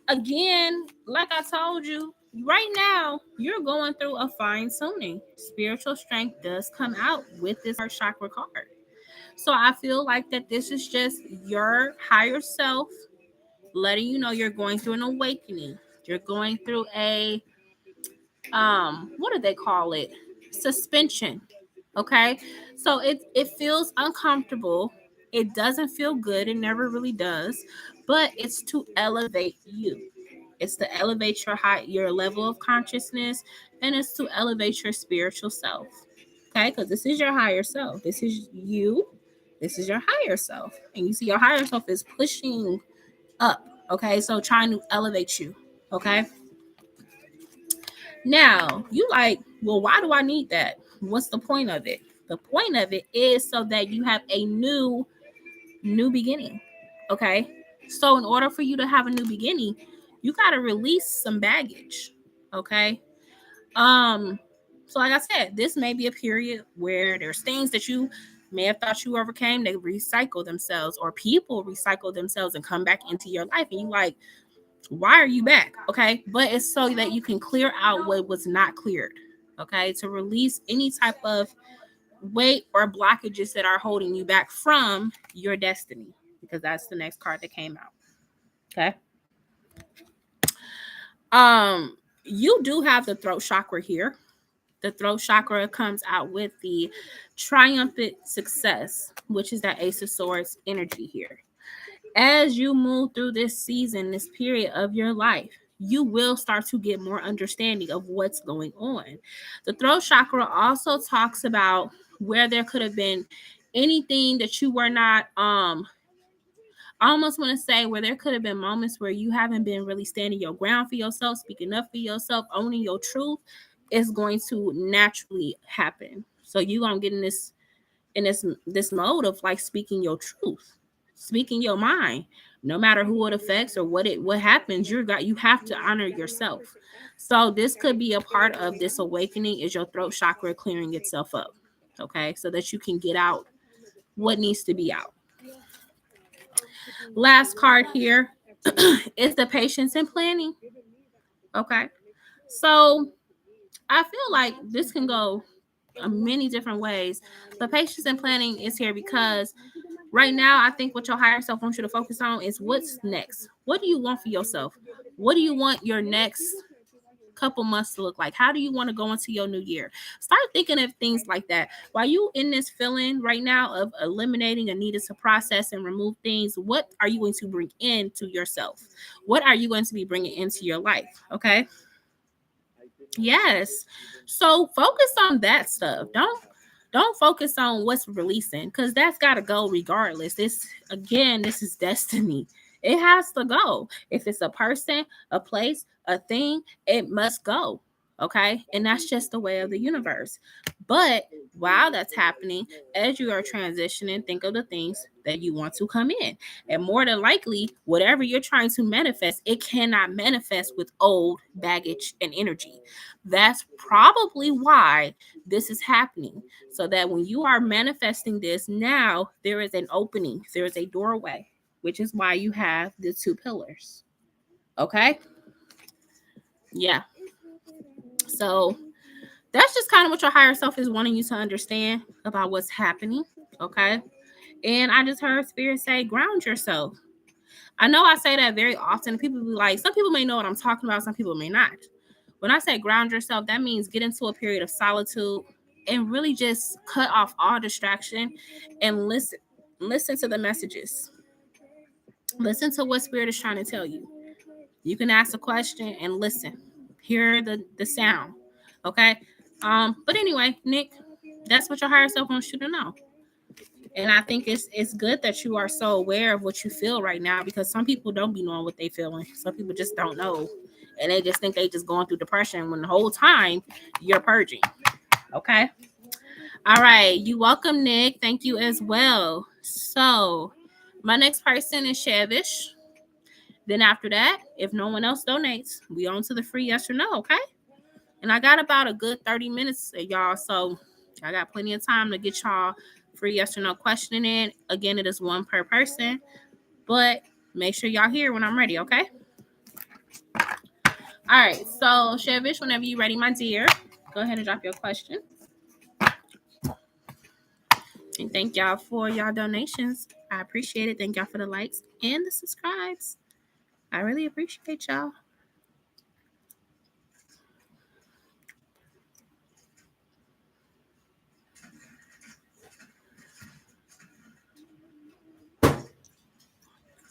Again, like I told you, right now you're going through a fine tuning. Spiritual strength does come out with this heart chakra card. So I feel like that this is just your higher self letting you know you're going through an awakening. You're going through a what do they call it? Suspension. Okay? So it feels uncomfortable. It doesn't feel good. It never really does. But it's to elevate you. It's to elevate your level of consciousness, and it's to elevate your spiritual self. Okay? Because this is your higher self. This is you. This is your higher self. And you see your higher self is pushing up. Okay? So trying to elevate you. Okay? Now, you like, well, why do I need that? What's the point of it? The point of it is so that you have a new beginning. Okay? So in order for you to have a new beginning, you got to release some baggage. Okay? So like I said, this may be a period where there's things that you may have thought you overcame, they recycle themselves, or people recycle themselves and come back into your life, and you like, why are you back? Okay. But it's so that you can clear out what was not cleared. Okay. To release any type of weight or blockages that are holding you back from your destiny, because that's the next card that came out. Okay. You do have the throat chakra here. The throat chakra comes out with the triumphant success, which is that Ace of Swords energy here. As you move through this season, this period of your life, you will start to get more understanding of what's going on. The throat chakra also talks about where there could have been anything that you were not I almost want to say where there could have been moments where you haven't been really standing your ground for yourself, speaking up for yourself, owning your truth is going to naturally happen. So you're gonna get in this mode of like speaking your truth, speaking your mind, no matter who it affects or what happens. You have to honor yourself. So this could be a part of this awakening, is your throat chakra clearing itself up. Okay, so that you can get out what needs to be out. Last card here is the patience and planning. Okay, so I feel like this can go many different ways. The patience and planning is here because right now, I think what your higher self wants you to focus on is what's next. What do you want for yourself? What do you want your next couple months to look like? How do you want to go into your new year? Start thinking of things like that. While you in this feeling right now of eliminating and needing to process and remove things, what are you going to bring into yourself? What are you going to be bringing into your life? Okay. Yes. So focus on that stuff. Don't focus on what's releasing, because that's got to go regardless. This is destiny. It has to go. If it's a person, a place, a thing, it must go. Okay. And that's just the way of the universe. But while that's happening, as you are transitioning, think of the things that you want to come in. And more than likely, whatever you're trying to manifest, it cannot manifest with old baggage and energy. That's probably why this is happening. So that when you are manifesting this, now there is an opening, there is a doorway, which is why you have the two pillars. Okay. Yeah. So that's just kind of what your higher self is wanting you to understand about what's happening. Okay. And I just heard Spirit say, ground yourself. I know I say that very often. People be like, some people may know what I'm talking about, some people may not. When I say ground yourself, that means get into a period of solitude and really just cut off all distraction and listen to the messages. Listen to what Spirit is trying to tell you. You can ask a question and listen. Hear the sound. Okay. But anyway, Nick, that's what your higher self wants you to know. And I think it's good that you are so aware of what you feel right now, because some people don't be knowing what they feeling. Some people just don't know. And they just think they just going through depression when the whole time you're purging. Okay. All right. You welcome, Nick. Thank you as well. So my next person is Shavish. Then after that, if no one else donates, we on to the free yes or no. Okay. And I got about a good 30 minutes, y'all. So I got plenty of time to get y'all free yes or no questioning in. Again, it is one per person, but make sure y'all here when I'm ready, okay? All right, so Shavish, whenever you're ready, my dear, go ahead and drop your question. And thank y'all for y'all donations. I appreciate it. Thank y'all for the likes and the subscribes. I really appreciate y'all.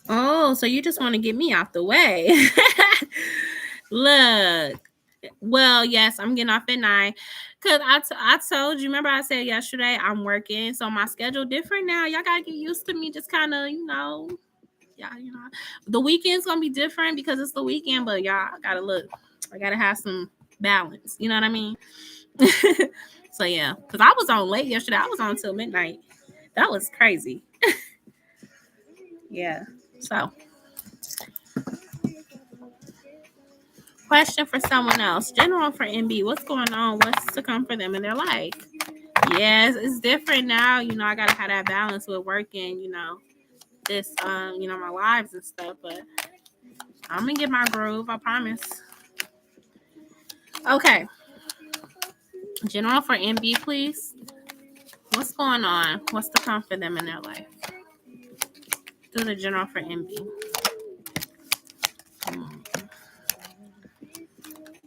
Oh, so you just want to get me out the way. Look. Well, yes, I'm getting off at 9. Cause I told you, remember I said yesterday I'm working, so my schedule different now. Y'all gotta get used to me just kind of, yeah, the weekend's gonna be different because it's the weekend, but y'all gotta look. I gotta have some balance. You know what I mean? So yeah, because I was on late yesterday. I was on till midnight. That was crazy. Yeah. So, question for someone else. General for MB. What's going on? What's to come for them in their life? Yes, it's different now. I gotta have that balance with working. This my lives and stuff. But I'm gonna get my groove. I promise. Okay. General for MB, please. What's going on? What's to come for them in their life? Do the general for MB.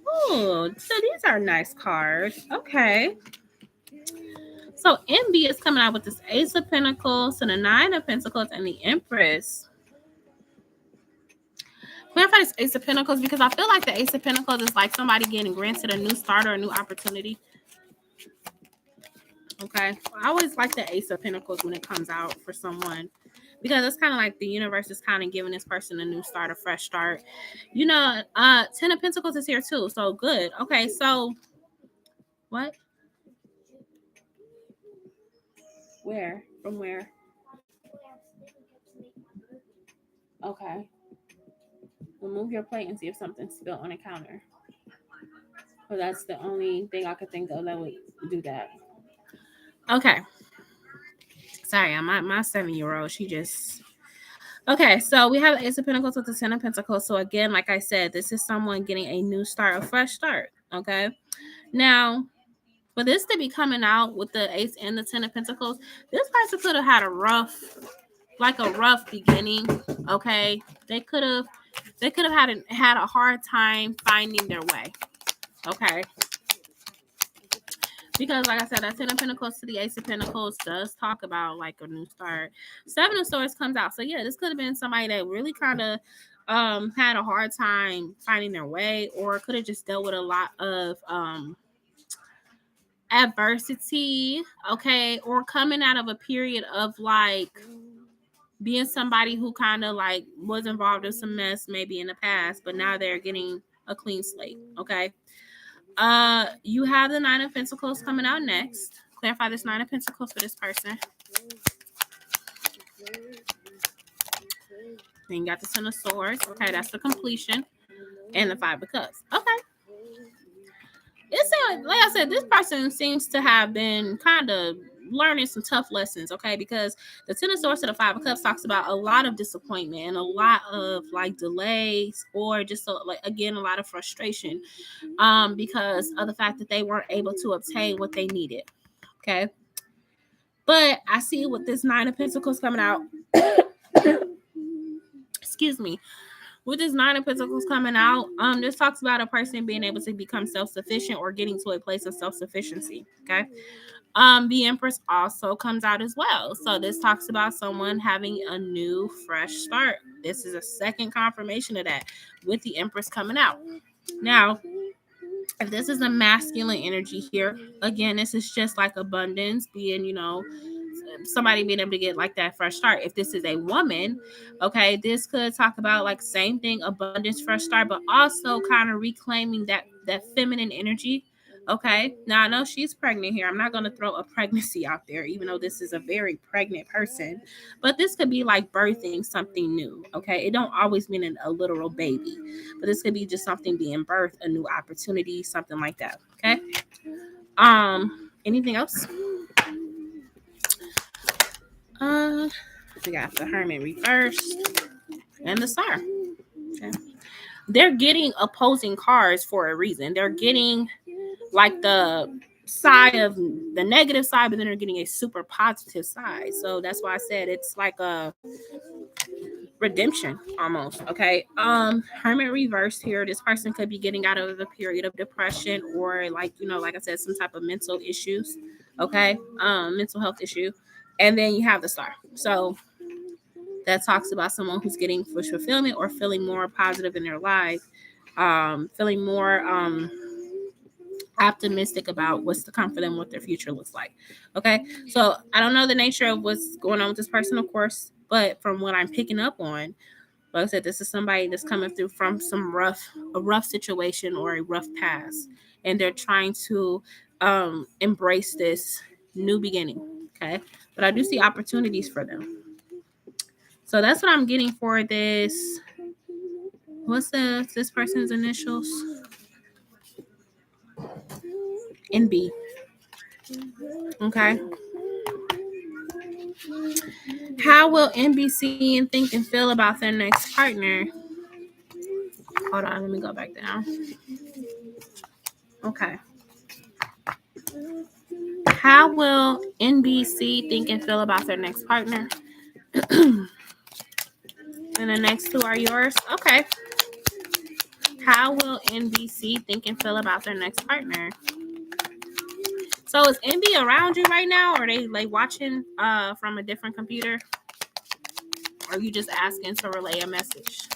Oh, so these are nice cards. Okay. So MB is coming out with this Ace of Pentacles, so the Nine of Pentacles, and the Empress. Clarify this Ace of Pentacles because I feel like the Ace of Pentacles is like somebody getting granted a new start or a new opportunity. Okay. I always like the Ace of Pentacles when it comes out for someone because it's kind of like the universe is kind of giving this person a new start, a fresh start. Ten of Pentacles is here too. So good. Okay. So what? Where? From where? Okay. Remove your plate and see if something's spilled on the counter. Well, that's the only thing I could think of that would do that. Okay. Sorry, my 7-year-old, she just... Okay, so we have the Ace of Pentacles with the 10 of Pentacles. So again, like I said, this is someone getting a new start, a fresh start. Okay. Now, for this to be coming out with the Ace and the 10 of Pentacles, this person could have had a rough beginning. Okay. They could have had a hard time finding their way. Okay. Because, like I said, that 10 of Pentacles to the Ace of Pentacles does talk about like a new start. 7 of Swords comes out. So, yeah, this could have been somebody that really kind of had a hard time finding their way, or could have just dealt with a lot of adversity, okay, or coming out of a period of like being somebody who kind of like was involved in some mess maybe in the past, but now they're getting a clean slate, okay? You have the 9 of Pentacles coming out next. Clarify this 9 of Pentacles for this person. Then you got the 10 of Swords. Okay, that's the completion. And the 5 of Cups. Okay. It's like I said, this person seems to have been kind of learning some tough lessons, okay? Because the 10 of Swords to the 5 of Cups talks about a lot of disappointment and a lot of like delays, or just a lot of frustration because of the fact that they weren't able to obtain what they needed, okay? But I see with this 9 of Pentacles coming out, excuse me, with this 9 of Pentacles coming out, this talks about a person being able to become self-sufficient or getting to a place of self-sufficiency, okay? The Empress also comes out as well. So this talks about someone having a new, fresh start. This is a second confirmation of that with the Empress coming out. Now, if this is a masculine energy here, again, this is just like abundance, being, somebody being able to get like that fresh start. If this is a woman, okay, this could talk about like same thing, abundance, fresh start, but also kind of reclaiming that feminine energy. Okay, now I know she's pregnant here. I'm not going to throw a pregnancy out there, even though this is a very pregnant person, but this could be like birthing something new. Okay, it don't always mean a literal baby, but this could be just something being birthed, a new opportunity, something like that. Okay. Anything else? We got the Hermit reversed and the Star. Okay. They're getting opposing cards for a reason. They're getting like the side of the negative side, but then they're getting a super positive side. So that's why I said it's like a redemption almost. Okay. Hermit reversed here. This person could be getting out of a period of depression, or like I said, some type of mental issues. Okay. Mental health issue. And then you have the Star. So that talks about someone who's getting fulfillment or feeling more positive in their life, feeling more optimistic about what's to come for them, what their future looks like. Okay, so I don't know the nature of what's going on with this person, of course, but from what I'm picking up on, like I said, this is somebody that's coming through from a rough situation or a rough past, and they're trying to embrace this new beginning. Okay, but I do see opportunities for them. So that's what I'm getting for this. What's this person's initials? NB. Okay. How will NBC and think and feel about their next partner? Hold on, let me go back down. Okay. How will NBC think and feel about their next partner? And the next two are yours? Okay. How will NBC think and feel about their next partner? So is NB around you right now? Or are they like watching from a different computer? Or are you just asking to relay a message?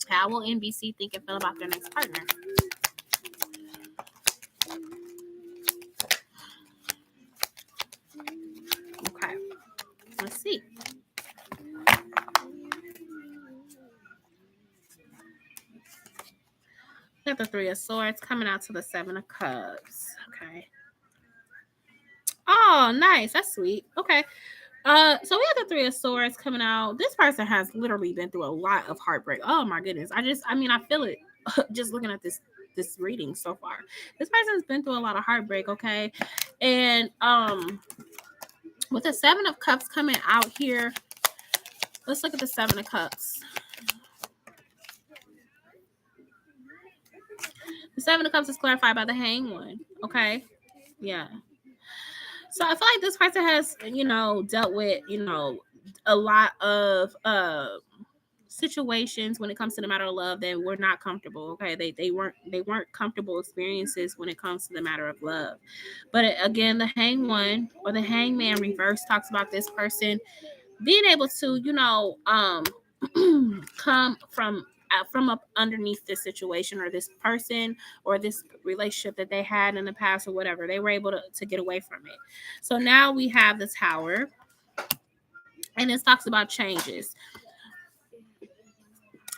How will NBC think and feel about their next partner? Okay. Let's see. We got the Three of Swords coming out to the Seven of Cups. Okay. Oh, nice. That's sweet. Okay. So we have the Three of Swords coming out. This person has literally been through a lot of heartbreak. Oh my goodness. I feel it just looking at this reading so far. This person's been through a lot of heartbreak, okay? And with the Seven of Cups coming out here, let's look at the Seven of Cups. The Seven of Cups is clarified by the Hanged One, okay? Yeah. So I feel like this person has, dealt with, a lot of situations when it comes to the matter of love that were not comfortable. Okay, they weren't comfortable experiences when it comes to the matter of love. But again, the Hanged One or the Hangman reverse talks about this person being able to, come from up underneath this situation or this person or this relationship that they had in the past or whatever. They were able to get away from it. So now we have the Tower, and this talks about changes.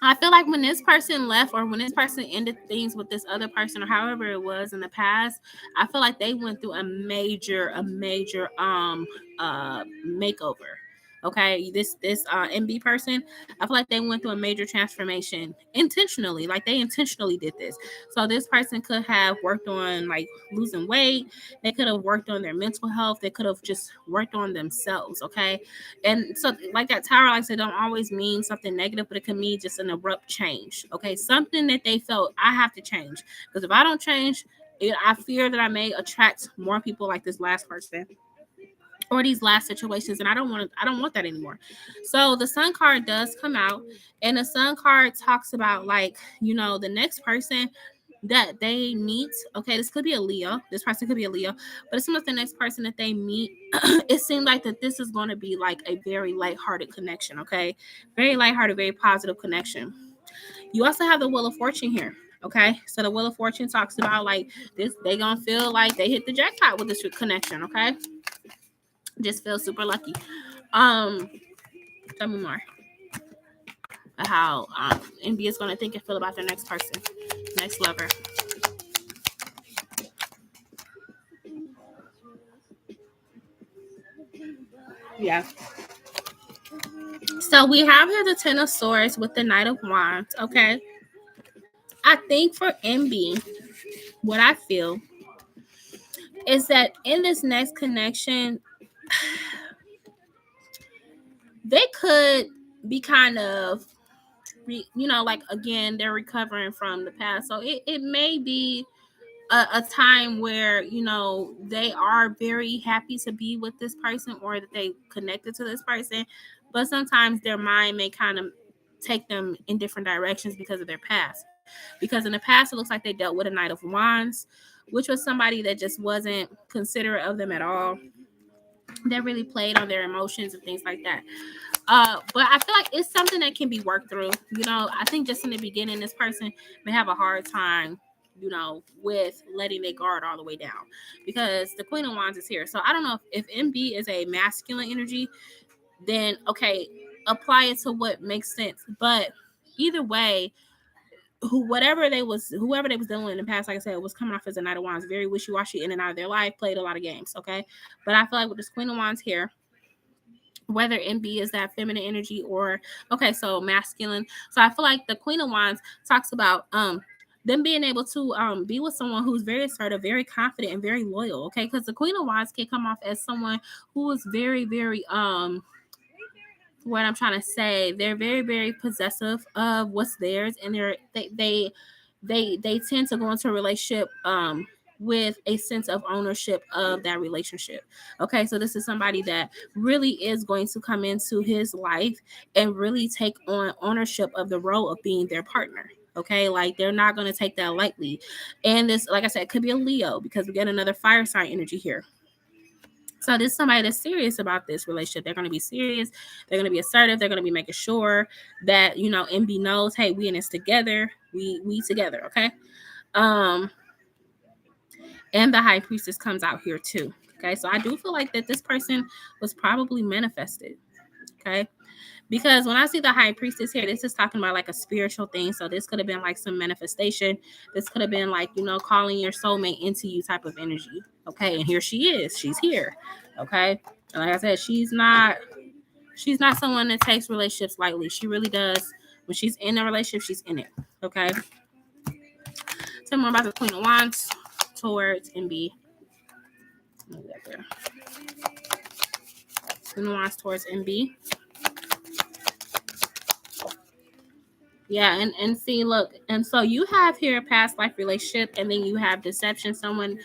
I feel like when this person left or when this person ended things with this other person or however it was in the past, I feel like they went through a major makeover. Okay, this MB person, I feel like they went through a major transformation intentionally. Like they intentionally did this. So this person could have worked on like losing weight. They could have worked on their mental health. They could have just worked on themselves. Okay, and so like that Tower, like I said, don't always mean something negative, but it can mean just an abrupt change. Okay, something that they felt I have to change because if I don't change, I fear that I may attract more people like this last person or these last situations, and I don't want that anymore. So the Sun card does come out, and the Sun card talks about like the next person that they meet. Okay, this could be a Leo. This person could be a Leo, but it seems like the next person that they meet, it seems like that this is going to be like a very lighthearted connection. Okay, very lighthearted, very positive connection. You also have the Wheel of Fortune here. Okay, so the Wheel of Fortune talks about like this. They gonna feel like they hit the jackpot with this connection. Okay. Just feel super lucky. Tell me more how NB is going to think and feel about their next person, next lover. Yeah. So we have here the Ten of Swords with the Knight of Wands. Okay. I think for NB, what I feel is that in this next connection, they could be kind of, like again, they're recovering from the past. So it may be a time where they are very happy to be with this person or that they connected to this person, but sometimes their mind may kind of take them in different directions because of their past. Because in the past it looks like they dealt with a Knight of Wands, which was somebody that just wasn't considerate of them at all. that really played on their emotions and things like that. But I feel like it's something that can be worked through. I think just in the beginning, this person may have a hard time, with letting their guard all the way down, because the Queen of Wands is here. So I don't know if MB is a masculine energy, then okay, apply it to what makes sense. But either way, whoever they was dealing with in the past, like I said, was coming off as a Knight of Wands, very wishy-washy in and out of their life, played a lot of games. Okay, but I feel like with this Queen of Wands here, whether MB is that feminine energy or so masculine. So I feel like the Queen of Wands talks about them being able to be with someone who's very assertive, very confident, and very loyal. Okay, because the Queen of Wands can come off as someone who is very, very what I'm trying to say, they're very, very possessive of what's theirs, and they tend to go into a relationship with a sense of ownership of that relationship. Okay, so this is somebody that really is going to come into his life and really take on ownership of the role of being their partner. Okay, like they're not going to take that lightly. And this, like I said, could be a Leo, because we get another fire sign energy here. So this is somebody that's serious about this relationship. They're going to be serious. They're going to be assertive. They're going to be making sure that, MB knows, hey, we in this together. We together, okay? And the High Priestess comes out here too. Okay, so I do feel like that this person was probably manifested. Okay, because when I see the High Priestess here, this is talking about like a spiritual thing. So this could have been like some manifestation. This could have been like, calling your soulmate into you type of energy. Okay, and here she is. She's here. Okay, and like I said, she's not someone that takes relationships lightly. She really does. When she's in a relationship, she's in it. Okay. Tell me more about the Queen of Wands towards MB. Move that there. Queen of Wands towards MB. Yeah, and see, look, and so you have here a past life relationship, and then you have deception. Someone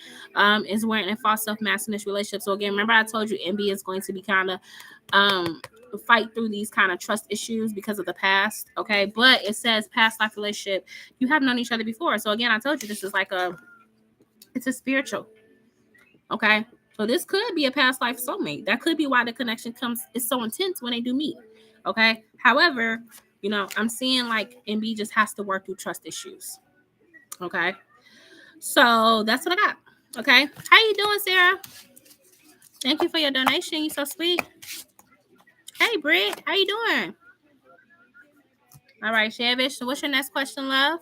is wearing a false self-mask in this relationship. So again, remember I told you MB is going to be kind of fight through these kind of trust issues because of the past. Okay, but it says past life relationship. You have known each other before. So again, I told you this is like it's a spiritual. Okay, so this could be a past life soulmate. That could be why the connection is so intense when they do meet. Okay, however, I'm seeing like MB just has to work through trust issues. Okay, so that's what I got. Okay, how you doing, Sarah? Thank you for your donation. You so sweet. Hey, Britt, how you doing? All right, Shavish. So what's your next question, love?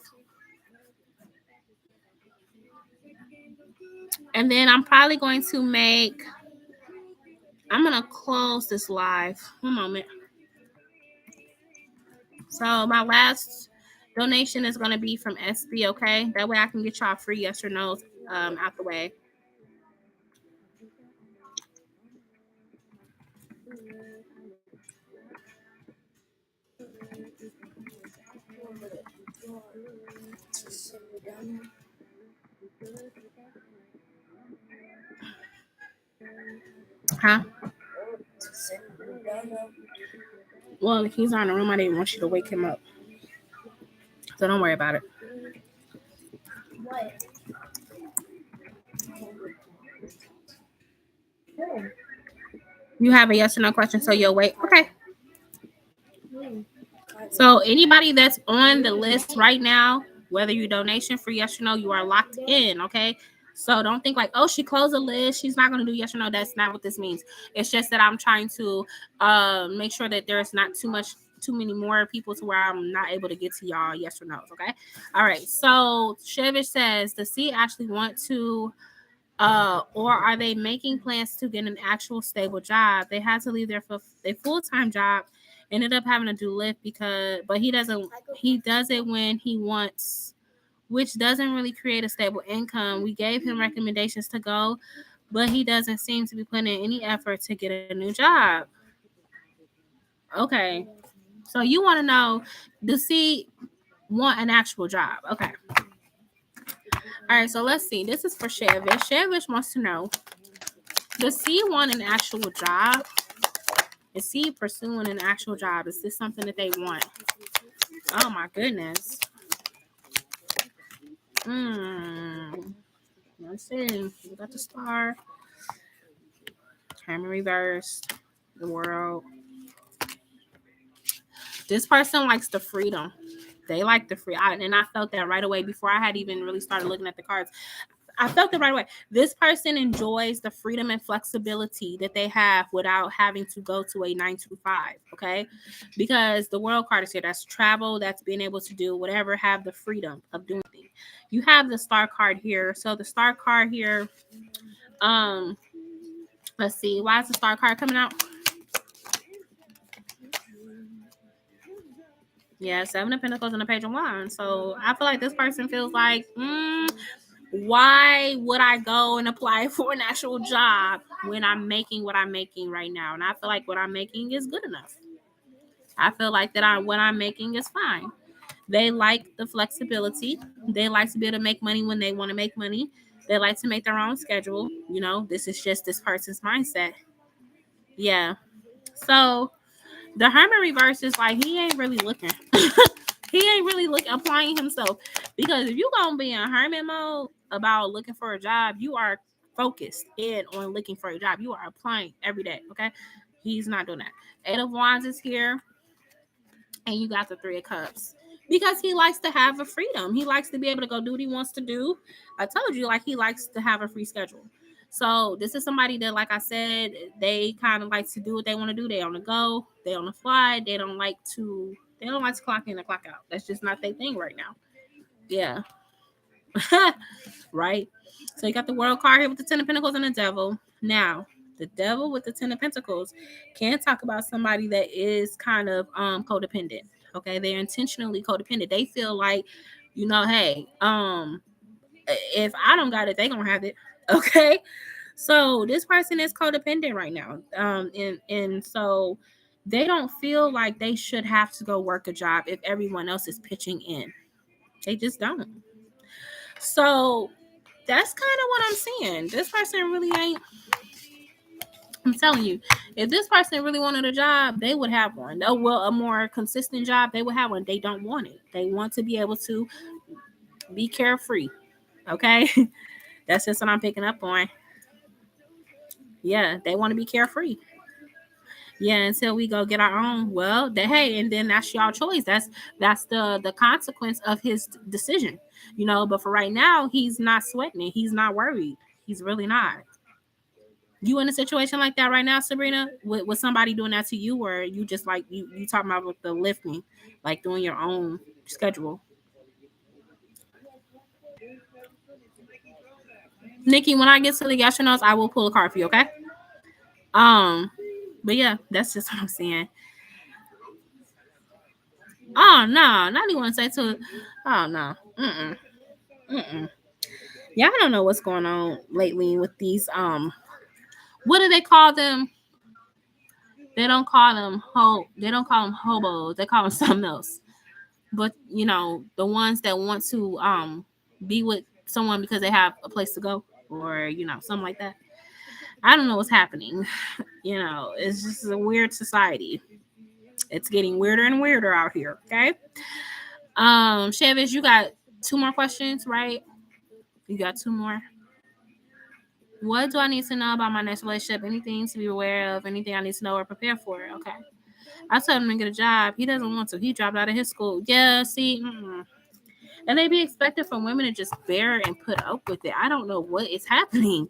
And then I'm probably going to I'm going to close this live. One moment. So my last donation is going to be from SB, okay? That way I can get y'all free yes or no's out the way. Huh? Well, if he's not in the room, I didn't want you to wake him up. So don't worry about it. What? You have a yes or no question, so you'll wait. Okay. So anybody that's on the list right now, whether you donation for yes or no, you are locked in, okay? So don't think like, oh, she closed the list, she's not going to do yes or no. That's not what this means. It's just that I'm trying to make sure that there's not too many more people to where I'm not able to get to y'all yes or no, okay? All right. So Shevish says, does she actually want to or are they making plans to get an actual stable job? They had to leave their full-time job, ended up having to do Lyft but he does it when he wants, which doesn't really create a stable income. We gave him recommendations to go, but he doesn't seem to be putting in any effort to get a new job. Okay. So you want to know, does he want an actual job? Okay. All right, so let's see. This is for Shevish. Shevish wants to know, does he want an actual job? Is he pursuing an actual job? Is this something that they want? Oh my goodness. Let's see. We got the star. Hermit reversed. The World. This person likes the freedom. They like the free. And I felt that right away before I had even really started looking at the cards. I felt it right away. This person enjoys the freedom and flexibility that they have without having to go to a 9 to 5, okay? Because the World card is here. That's travel. That's being able to do whatever, have the freedom of doing things. You have the Star card here. So the Star card here, let's see. Why is the Star card coming out? Yeah, 7 of Pentacles and the Page of Wands. So I feel like this person feels like, why would I go and apply for an actual job when I'm making what I'm making right now? And I feel like what I'm making is good enough. I feel like what I'm making is fine. They like the flexibility. They like to be able to make money when they want to make money. They like to make their own schedule. You know, this is just this person's mindset. Yeah. So the Hermit reverse is like he ain't really looking. He ain't really applying himself, because if you gonna be in hermit mode about looking for a job, you are focused in on looking for a job. You are applying every day. Okay, he's not doing that. 8 of Wands is here, and you got the 3 of Cups, because he likes to have a freedom. He likes to be able to go do what he wants to do. I told you, like, he likes to have a free schedule. So this is somebody that, like I said, they kind of like to do what they want to do. They on the go. They on the fly. They don't like to clock in and clock out. That's just not their thing right now. Yeah. Right. So you got the World card here with the 10 of Pentacles and the Devil. Now, the Devil with the 10 of Pentacles can talk about somebody that is kind of codependent. Okay, they're intentionally codependent. They feel like, you know, hey, if I don't got it, they gonna have it. Okay. So this person is codependent right now. And so they don't feel like they should have to go work a job if everyone else is pitching in. They just don't. So that's kind of what I'm seeing. This person really ain't. I'm telling you, if this person really wanted a job, they would have one. Well, a more consistent job, they would have one. They don't want it. They want to be able to be carefree. Okay. That's just what I'm picking up on. Yeah, they want to be carefree. Yeah, until we go get our own. Well, hey, and then that's y'all choice. That's the consequence of his decision, you know. But for right now, he's not sweating it. He's not worried. He's really not. You in a situation like that right now, Sabrina, with somebody doing that to you, or you just like you talking about with the lifting, like doing your own schedule? Nikki, when I get to the yes or no's, I will pull a card for you, okay? But yeah, that's just what I'm saying. Oh no, not even say to. Oh no, Yeah, I don't know what's going on lately with these. What do they call them? They don't call them They don't call them hobos. They call them something else. But you know, the ones that want to be with someone because they have a place to go, or you know, something like that. I don't know what's happening. You know, it's just a weird society. It's getting weirder and weirder out here. Okay. Chavis, you got 2 more questions, right? You got 2 more. What do I need to know about my next relationship? Anything to be aware of? Anything I need to know or prepare for? Okay. I told him to get a job. He doesn't want to. He dropped out of his school. Yeah, see. And they be expected from women to just bear and put up with it. I don't know what is happening.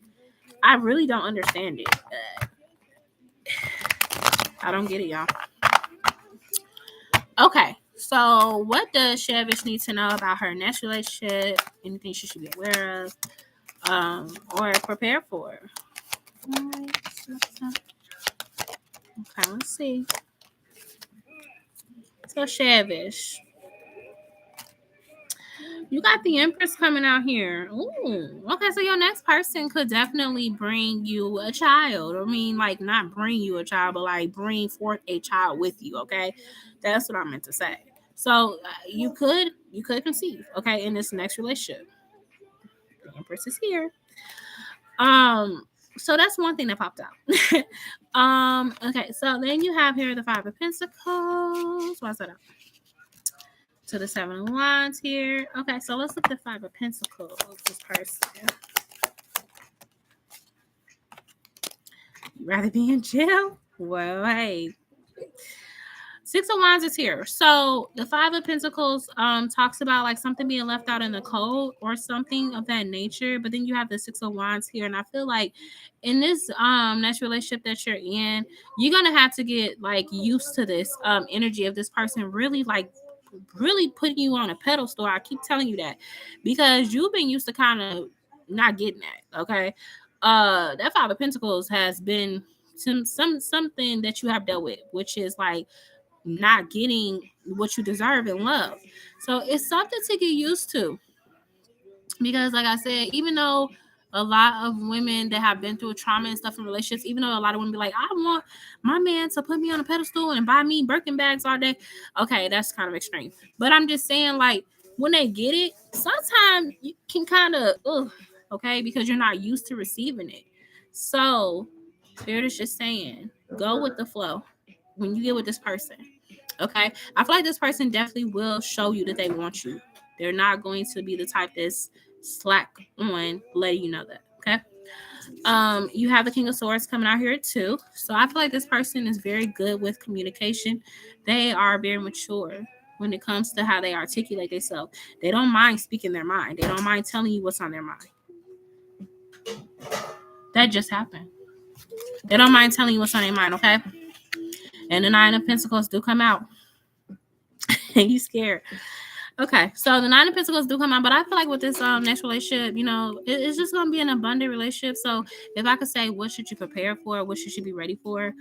I really don't understand it. I don't get it, y'all. Okay. So what does Chavis need to know about her next relationship? Anything she should be aware of? Or prepare for? Okay, let's see. So Chavis, you got the Empress coming out here. Ooh, okay. So your next person could definitely bring you a child. I mean, like not bring you a child, but like bring forth a child with you. Okay, that's what I meant to say. So you could conceive. Okay, in this next relationship, the Empress is here. So that's one thing that popped out. Okay, so then you have here the 5 of Pentacles. What's that up? To the 7 of Wands here. Okay, so let's look at the 5 of Pentacles. This person. You'd rather be in jail? Well, hey. Six of Wands is here. So the Five of Pentacles talks about like something being left out in the cold or something of that nature. But then you have the Six of Wands here. And I feel like in this next relationship that you're in, you're gonna have to get like used to this energy of this person really putting you on a pedestal. I keep telling you that because you've been used to kind of not getting that. Okay. That Five of Pentacles has been something that you have dealt with, which is like not getting what you deserve in love. So it's something to get used to because, like I said, even though a lot of women that have been through trauma and stuff in relationships, even though a lot of women be like, I want my man to put me on a pedestal and buy me Birkin bags all day. Okay, that's kind of extreme. But I'm just saying, like, when they get it, sometimes you can kind of, okay, because you're not used to receiving it. So, Spirit is just saying, go with the flow when you get with this person. Okay. I feel like this person definitely will show you that they want you. They're not going to be the type that's slack on letting you know that. Okay. You have the King of Swords coming out here too. So I feel like this person is very good with communication. They are very mature when it comes to how they articulate themselves. They don't mind speaking their mind. They don't mind telling you what's on their mind. That just happened. They don't mind telling you what's on their mind, okay? And the Nine of Pentacles do come out. You scared. Okay, so the Nine of Pentacles do come out, but I feel like with this next relationship, it's just gonna be an abundant relationship. So if I could say, what should you prepare for? What should you be ready for?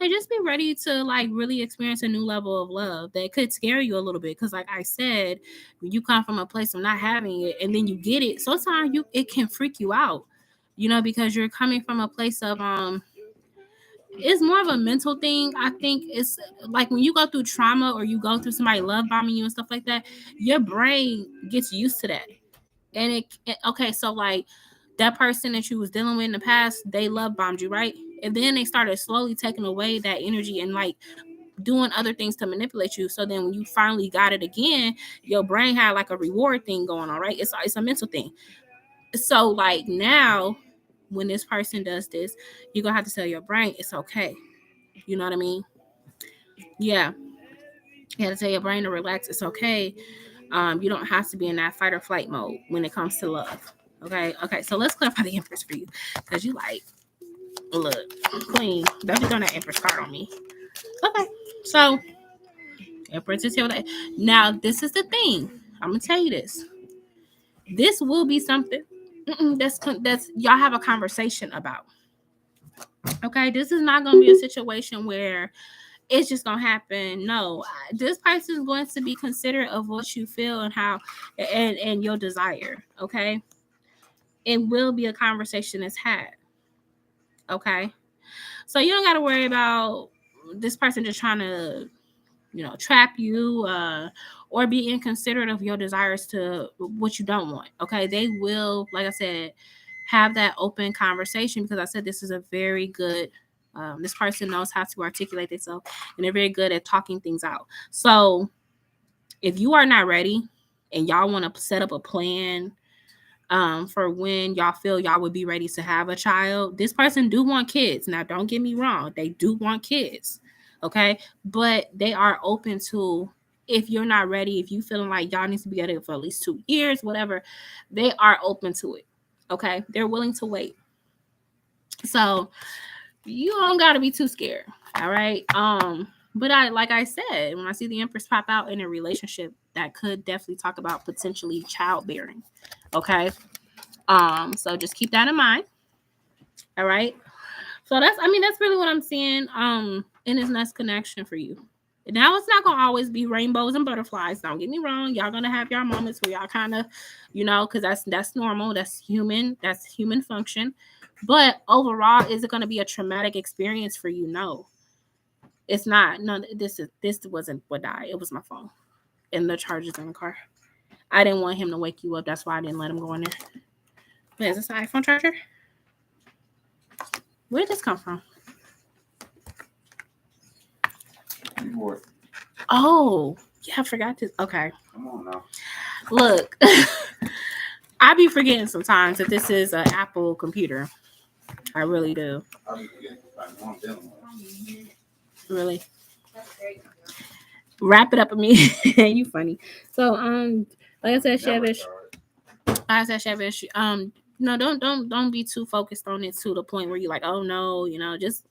Like, just be ready to like really experience a new level of love that could scare you a little bit. Because, like I said, when you come from a place of not having it and then you get it, sometimes it can freak you out. Because you're coming from a place of it's more of a mental thing. I think it's like when you go through trauma or you go through somebody love bombing you and stuff like that, your brain gets used to that. And okay, so like that person that you was dealing with in the past, they love bombed you, right? And then they started slowly taking away that energy and like doing other things to manipulate you. So then when you finally got it again, your brain had like a reward thing going on, right? It's a mental thing. So like now when this person does this, you're gonna have to tell your brain it's okay. You know what I mean? Yeah. You have to tell your brain to relax. It's okay. You don't have to be in that fight or flight mode when it comes to love. Okay. So let's clarify the Empress for you, because you like, look, Queen, don't be throwing that Empress card on me. Okay. So Empress is here with that. Now this is the thing. I'm gonna tell you this. This will be something that's y'all have a conversation about. Okay. This is not gonna be a situation where it's just gonna happen. No, this person is going to be considerate of what you feel and how and your desire. Okay, it will be a conversation that's had. Okay, so you don't got to worry about this person just trying to trap you or be inconsiderate of your desires to what you don't want. Okay, they will, like I said, have that open conversation, because I said this is a very good this person knows how to articulate themselves, and they're very good at talking things out. So if you are not ready and y'all want to set up a plan for when y'all feel y'all would be ready to have a child, this person do want kids. Now, don't get me wrong. They do want kids. Okay. But they are open to, if you're not ready, if you feeling like y'all need to be together for at least 2 years, whatever, they are open to it. Okay. They're willing to wait. So you don't got to be too scared. All right. But like I said, when I see the Empress pop out in a relationship, that could definitely talk about potentially childbearing. Okay. So just keep that in mind. All right. So that's really what I'm seeing in this next connection for you. Now, it's not gonna always be rainbows and butterflies. Don't get me wrong. Y'all gonna have your moments where y'all kind of, because that's normal. That's human. That's human function. But overall, is it gonna be a traumatic experience for you? No, it's not. No, this wasn't what died. It was my phone and the charger's in the car. I didn't want him to wake you up. That's why I didn't let him go in there. Wait, is this an iPhone charger? Where did this come from? Oh, yeah, I forgot this. Okay.
Come on now.
Look, I be forgetting sometimes that this is an Apple computer. I really do. Really? Wrap it up with me. You funny. So like I said, Chevish. No, don't be too focused on it to the point where you're like, oh no, just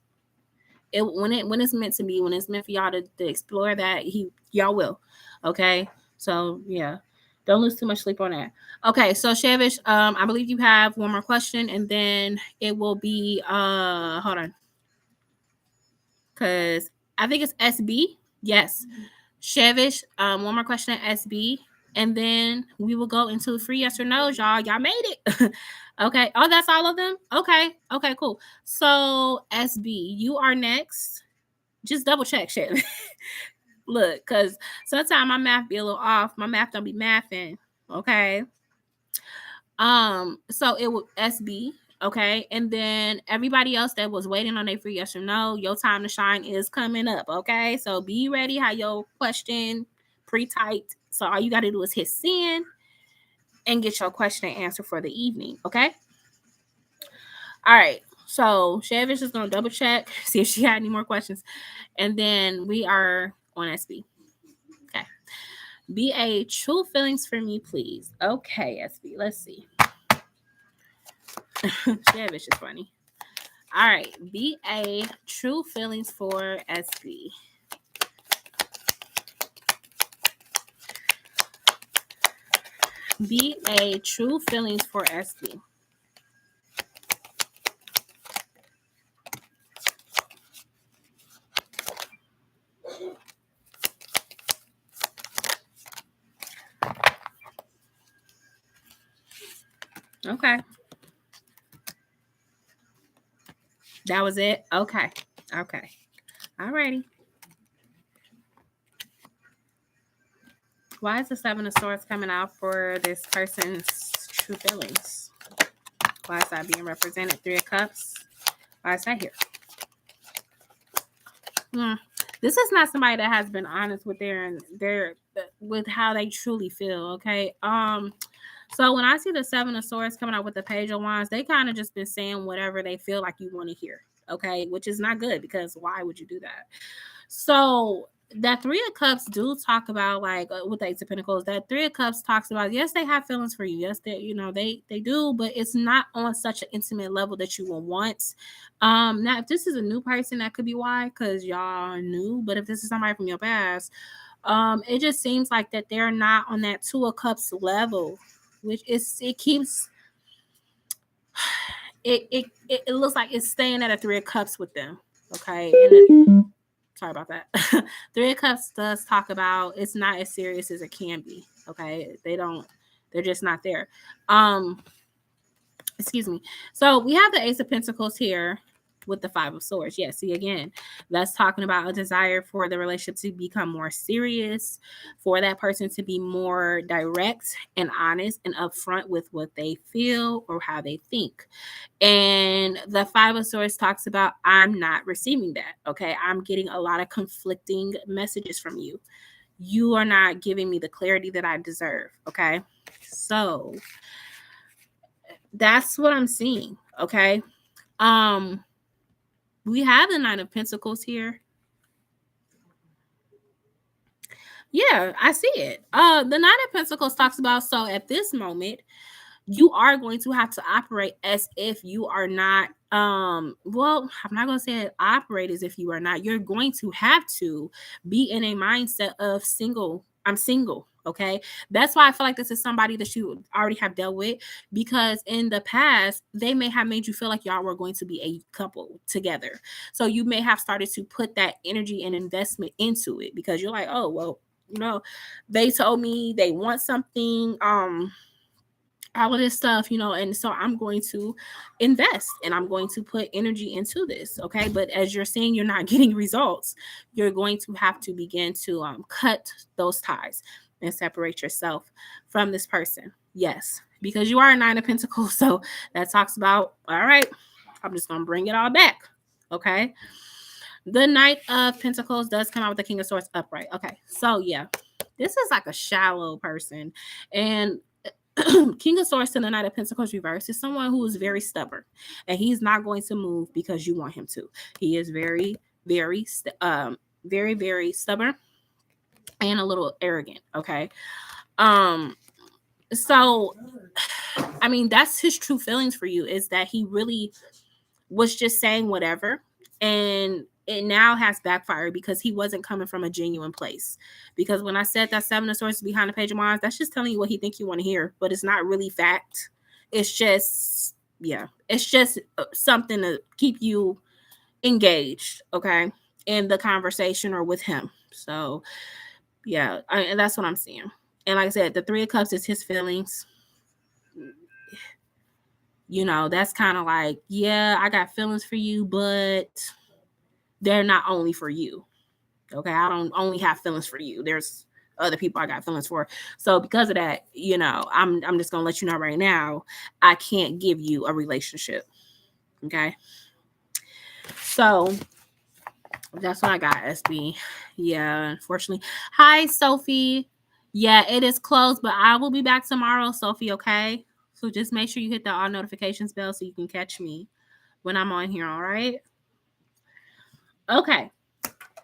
when it's meant to be, when it's meant for y'all to explore that, y'all will. Okay. So yeah. Don't lose too much sleep on that. Okay, so Chevish, I believe you have one more question, and then it will be hold on. Cause I think it's SB. Yes. Chevish, one more question at SB, and then we will go into the free yes or no, y'all. Y'all made it. Okay. Oh, that's all of them? Okay. Okay, cool. So SB, you are next. Just double check, Chevish. Look, because sometimes my math be a little off. My math don't be mathing. Okay. So it will SB. Okay, and then everybody else that was waiting on their free yes or no, your time to shine is coming up. Okay, so be ready. Have your question pre-typed. So all you got to do is hit send and get your question and answer for the evening. Okay. All right. So Chevish is gonna double check, see if she had any more questions, and then we are on SB. Okay. BA, true feelings for me, please. Okay, SB. Let's see. Chevish is funny. All right, BA, true feelings for SB. BA, true feelings for SB. Okay. That was it? Okay. Okay. All righty. Why is the Seven of Swords coming out for this person's true feelings? Why is that being represented? Three of Cups. Why is that here? This is not somebody that has been honest with their with how they truly feel. Okay. So when I see the Seven of Swords coming out with the Page of Wands, they kind of just been saying whatever they feel like you want to hear. Okay, which is not good because why would you do that? So that Three of Cups do talk about, like with the Ace of Pentacles, that Three of Cups talks about, yes, they have feelings for you. Yes, they do, but it's not on such an intimate level that you will want. Now if this is a new person, that could be why, because y'all are new. But if this is somebody from your past, it just seems like that they're not on that Two of Cups level, which it keeps it looks like it's staying at a Three of Cups with them. Okay. Sorry about that. Three of Cups does talk about it's not as serious as it can be. Okay. They're just not there. Excuse me. So we have the Ace of Pentacles here with the Five of Swords. Yeah, see, again, that's talking about a desire for the relationship to become more serious, for that person to be more direct and honest and upfront with what they feel or how they think. And the Five of Swords talks about, I'm not receiving that. Okay. I'm getting a lot of conflicting messages from you. You are not giving me the clarity that I deserve. Okay. So that's what I'm seeing. Okay. We have the Nine of Pentacles here. Yeah, I see it. The Nine of Pentacles talks about, so at this moment, you are going to have to operate as if you are not well, I'm not going to say operate as if you are not. You're going to have to be in a mindset of I'm single. Okay. That's why I feel like this is somebody that you already have dealt with, because in the past, they may have made you feel like y'all were going to be a couple together. So you may have started to put that energy and investment into it because you're like, oh, well, they told me they want something, all of this stuff, and so I'm going to invest and I'm going to put energy into this. Okay. But as you're saying, you're not getting results, you're going to have to begin to cut those ties and separate yourself from this person. Yes, because you are a Nine of Pentacles. So that talks about, all right, I'm just going to bring it all back. Okay. The Knight of Pentacles does come out with the King of Swords upright. Okay. So yeah, this is like a shallow person. And King of Swords to the Knight of Pentacles reverse is someone who is very stubborn, and he's not going to move because you want him to. He is very, very, very, very stubborn and a little arrogant. Okay. So, I mean, that's his true feelings for you, is that he really was just saying whatever, and it now has backfired because he wasn't coming from a genuine place. Because when I said that Seven of Swords behind the Page of Wands, that's just telling you what he thinks you want to hear, but it's not really fact. It's just, yeah, it's just something to keep you engaged, okay, in the conversation or with him. So, yeah, and that's what I'm seeing. And like I said, the Three of Cups is his feelings. You know, that's kind of like, yeah, I got feelings for you, but they're not only for you. Okay, I don't only have feelings for you. There's other people I got feelings for. So because of that, you know, I'm just gonna let you know right now, I can't give you a relationship. Okay. So that's what I got, SB. Yeah, unfortunately. Hi, Sophie. Yeah, it is closed, but I will be back tomorrow, Sophie. Okay. So just make sure you hit the all notifications bell so you can catch me when I'm on here. All right. Okay.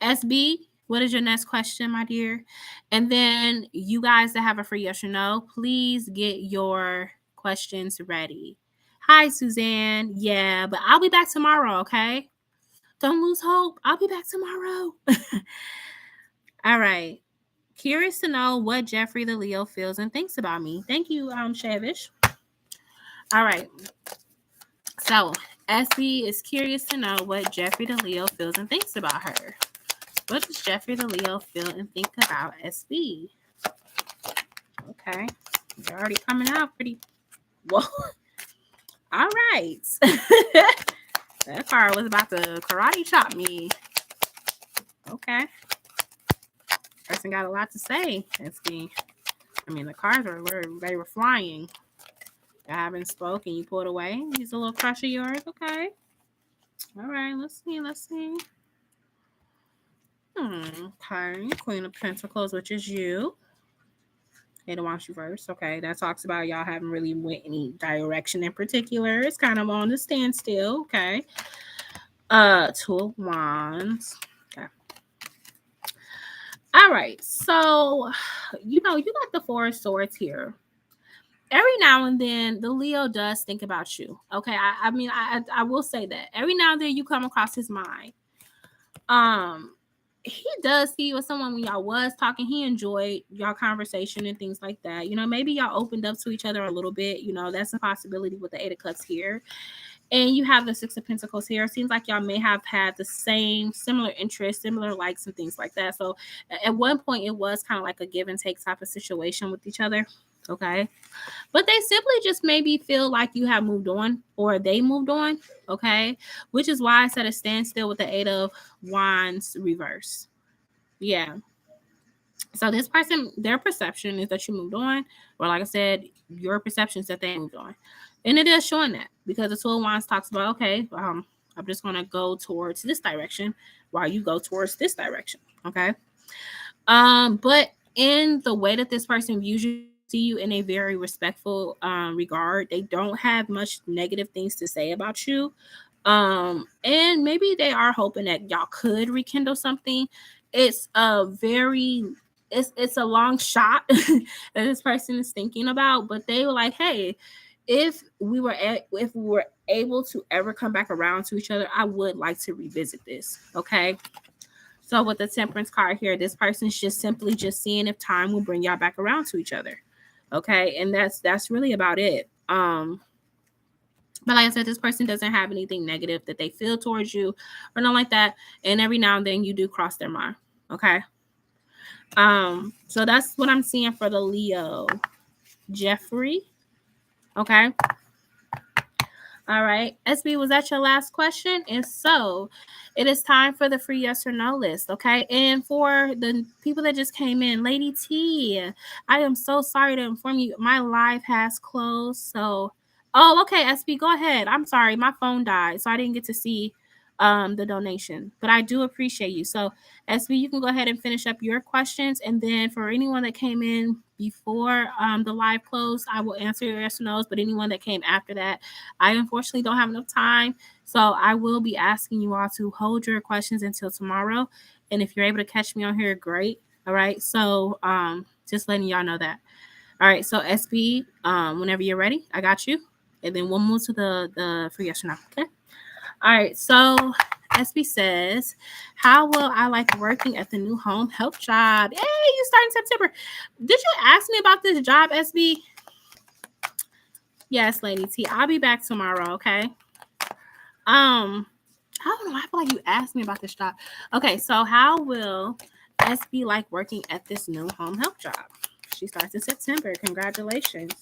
SB, what is your next question, my dear? And then you guys that have a free yes or no, please get your questions ready. Hi, Suzanne. Yeah, but I'll be back tomorrow, okay? Don't lose hope. I'll be back tomorrow. All right. Curious to know what Jeffrey the Leo feels and thinks about me. Thank you, Shavish. All right. So, SB is curious to know what Jeffrey the Leo feels and thinks about her. What does Jeffrey the Leo feel and think about SB? Okay. They're already coming out pretty well. All right. That card was about to karate chop me. Okay. Person got a lot to say. SB. I mean, the cards they were flying. I haven't spoken. You pulled away. He's a little crush of yours. Okay. All right. Let's see. Okay. Queen of Pentacles, which is you. They don't want you first. Okay. That talks about y'all haven't really went any direction in particular. It's kind of on the standstill. Okay. Two of Wands. Okay. All right. So, you know, you got the Four of Swords here. Every now and then the Leo does think about you. Okay. I mean, I will say that. Every now and then you come across his mind. He does see you as someone when y'all was talking. He enjoyed y'all conversation and things like that. You know, maybe y'all opened up to each other a little bit. You know, that's a possibility with the Eight of Cups here. And you have the Six of Pentacles here. It seems like y'all may have had the similar interests, similar likes and things like that. So at one point it was kind of like a give and take type of situation with each other. Okay. But they simply just maybe feel like you have moved on or they moved on. Okay. Which is why I said a standstill with the Eight of Wands reverse. Yeah. So this person, their perception is that you moved on. Or like I said, your perception is that they moved on. And it is showing that because the Two of Wands talks about, okay, I'm just going to go towards this direction while you go towards this direction. Okay. But in the way that this person views you, see you in a very respectful regard. They don't have much negative things to say about you. And maybe they are hoping that y'all could rekindle something. It's a it's a long shot that this person is thinking about, but they were like, hey, if we were able to ever come back around to each other, I would like to revisit this. Okay. So with the Temperance card here, this person's just simply just seeing if time will bring y'all back around to each other. Okay. And that's really about it. But like I said, this person doesn't have anything negative that they feel towards you or nothing like that. And every now and then you do cross their mind. Okay. So that's what I'm seeing for the Leo. Jeffrey. Okay. All right. SB, was that your last question? If so, it is time for the free yes or no list. Okay. And for the people that just came in, Lady T, I am so sorry to inform you, my live has closed. So, oh, okay, SB, go ahead. I'm sorry. My phone died, so I didn't get to see the donation. But I do appreciate you. So SB, you can go ahead and finish up your questions, and then for anyone that came in before the live close, I will answer your yes or no's. But anyone that came after that, I unfortunately don't have enough time, so I will be asking you all to hold your questions until tomorrow. And if you're able to catch me on here, great. All right. So just letting y'all know that. All right. So SB, whenever you're ready, I got you. And then we'll move to the for yes or no. Okay. All right. So SB says, how will I like working at the new home health job? Hey, you start in September. Did you ask me about this job, SB? Yes, Lady T. I'll be back tomorrow. Okay. I don't know. I feel like you asked me about this job. Okay, so how will SB like working at this new home health job? She starts in September. Congratulations.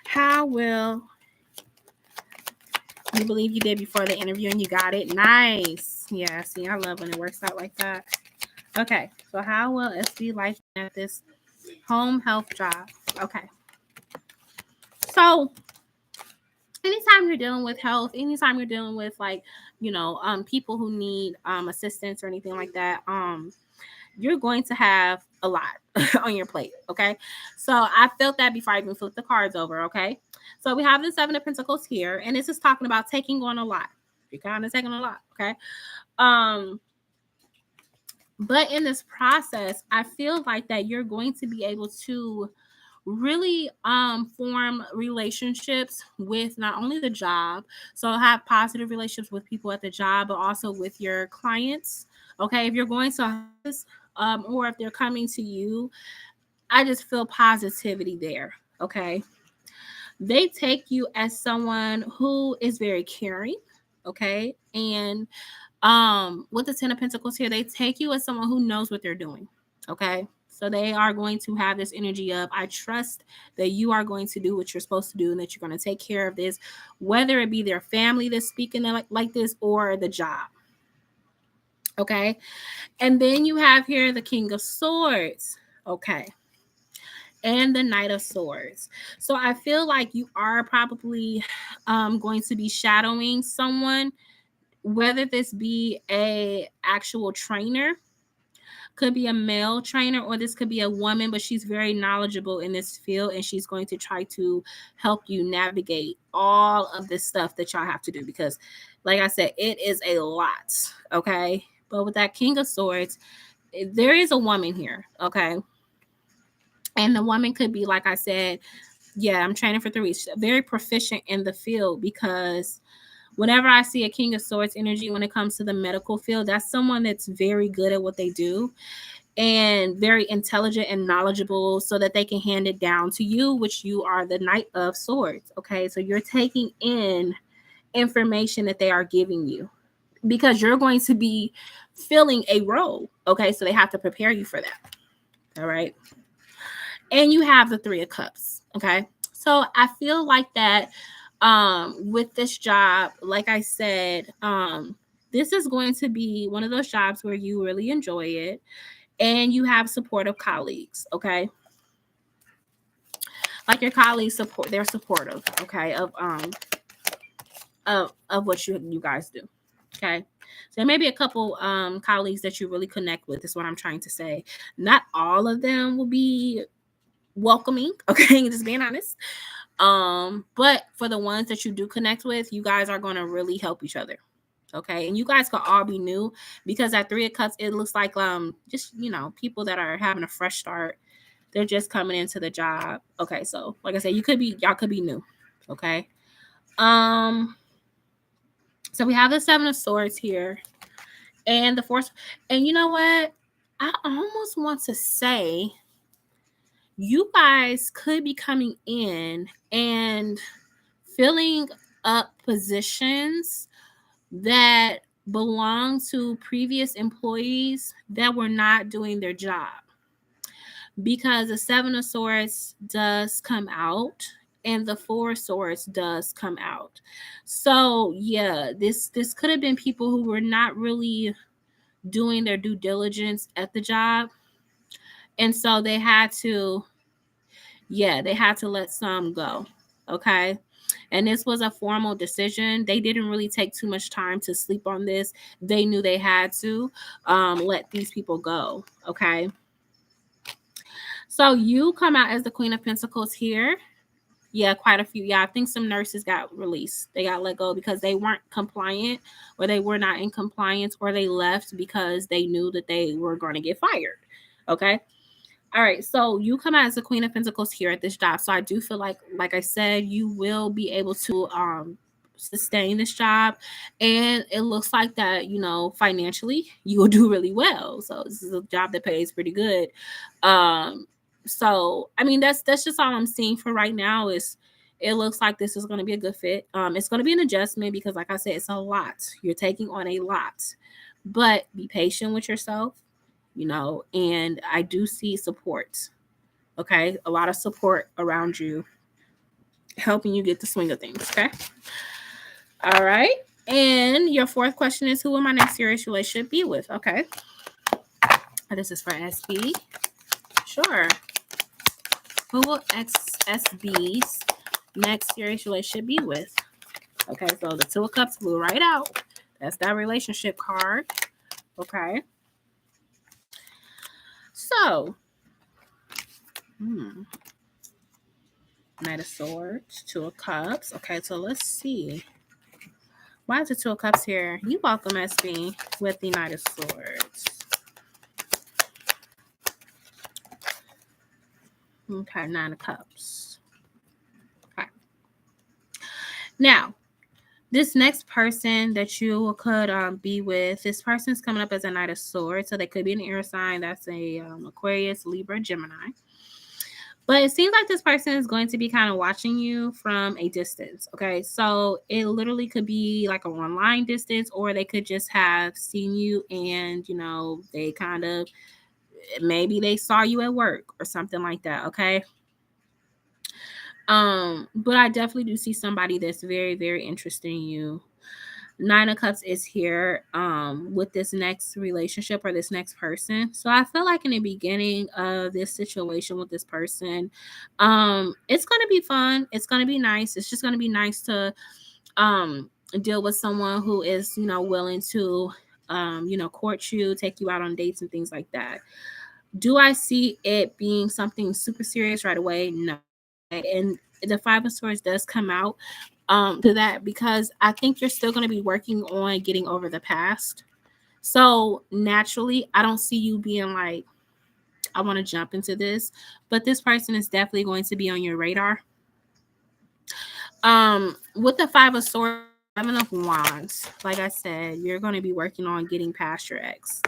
How will you believe you did before the interview and you got it? Nice. Yeah, see, I love when it works out like that. Okay, so how will SB like at this home health job? Okay. So anytime you're dealing with health, anytime you're dealing with like, people who need assistance or anything like that, you're going to have a lot on your plate. Okay. So I felt that before I even flipped the cards over. Okay. So we have the Seven of Pentacles here, and this is talking about taking on a lot. You're kind of taking a lot. Okay. But in this process, I feel like that you're going to be able to really form relationships with not only the job, so have positive relationships with people at the job, but also with your clients. Okay, if you're going to this, or if they're coming to you, I just feel positivity there. Okay, they take you as someone who is very caring. Okay, and with the Ten of Pentacles here, they take you as someone who knows what they're doing. Okay. So they are going to have this energy of, I trust that you are going to do what you're supposed to do and that you're going to take care of this, whether it be their family that's speaking like this or the job. Okay. And then you have here the King of Swords. Okay. And the Knight of Swords. So I feel like you are probably going to be shadowing someone, whether this be a actual trainer, could be a male trainer, or this could be a woman, but she's very knowledgeable in this field, and she's going to try to help you navigate all of this stuff that y'all have to do, because like I said, it is a lot. Okay. But with that King of Swords, there is a woman here. Okay. And the woman could be, like I said, yeah, I'm training for 3 weeks, very proficient in the field, because whenever I see a King of Swords energy when it comes to the medical field, that's someone that's very good at what they do and very intelligent and knowledgeable, so that they can hand it down to you, which you are the Knight of Swords. Okay. So you're taking in information that they are giving you, because you're going to be filling a role. Okay. So they have to prepare you for that. All right. And you have the Three of Cups. Okay. So I feel like that with this job, like I said, this is going to be one of those jobs where you really enjoy it and you have supportive colleagues. Okay. Like your colleagues they're supportive. Okay. Of what you guys do. Okay. So there may be a couple colleagues that you really connect with, is what I'm trying to say. Not all of them will be welcoming. Okay. Just being honest. But for the ones that you do connect with, you guys are going to really help each other. Okay. And you guys could all be new, because at Three of Cups, it looks like just people that are having a fresh start. They're just coming into the job. Okay. So like I said, y'all could be new. Okay. So we have the Seven of Swords here and the Force. And you know what? I almost want to say you guys could be coming in and filling up positions that belong to previous employees that were not doing their job, because the Seven of Swords does come out and the Four of Swords does come out. So yeah, this could have been people who were not really doing their due diligence at the job, and so they had to let some go. Okay. And this was a formal decision. They didn't really take too much time to sleep on this. They knew they had to let these people go. Okay. So you come out as the Queen of Pentacles here. Yeah, quite a few. Yeah, I think some nurses got released. They got let go because they weren't compliant, or they were not in compliance, or they left because they knew that they were going to get fired. Okay. All right. So you come out as the Queen of Pentacles here at this job. So I do feel like I said, you will be able to sustain this job, and it looks like that, you know, financially you will do really well. So this is a job that pays pretty good. So I mean, that's just all I'm seeing for right now. Is it looks like this is going to be a good fit. It's going to be an adjustment because, like I said, it's a lot. You're taking on a lot, but be patient with yourself, you know. And I do see support. Okay, a lot of support around you, helping you get the swing of things. Okay. All right. And your fourth question is, who will my next serious relationship be with? Okay. This is for SB. Sure. Who will SB's next serious relationship be with? Okay, so the Two of Cups blew right out. That's that relationship card. Okay. So, Knight of Swords, Two of Cups. Okay, so let's see. Why is the Two of Cups here? You welcome, SB, with the Knight of Swords. Okay, Nine of Cups. Okay. Now, this next person that you could be with, this person's coming up as a Knight of Swords. So they could be an air sign. That's a Aquarius, Libra, Gemini. But it seems like this person is going to be kind of watching you from a distance. Okay. So it literally could be like an online distance, or they could just have seen you and, you know, they kind of, maybe they saw you at work or something like that. Okay. But I definitely do see somebody that's very, very interested in you. Nine of Cups is here with this next relationship or this next person. So I feel like in the beginning of this situation with this person, it's gonna be fun. It's gonna be nice. It's just gonna be nice to deal with someone who is, you know, willing to you know, court you, take you out on dates and things like that. Do I see it being something super serious right away? No. And the Five of Swords does come out to that, because I think you're still going to be working on getting over the past. So naturally, I don't see you being like, I want to jump into this, but this person is definitely going to be on your radar. With the Five of Swords, Seven of Wands, like I said, you're going to be working on getting past your ex.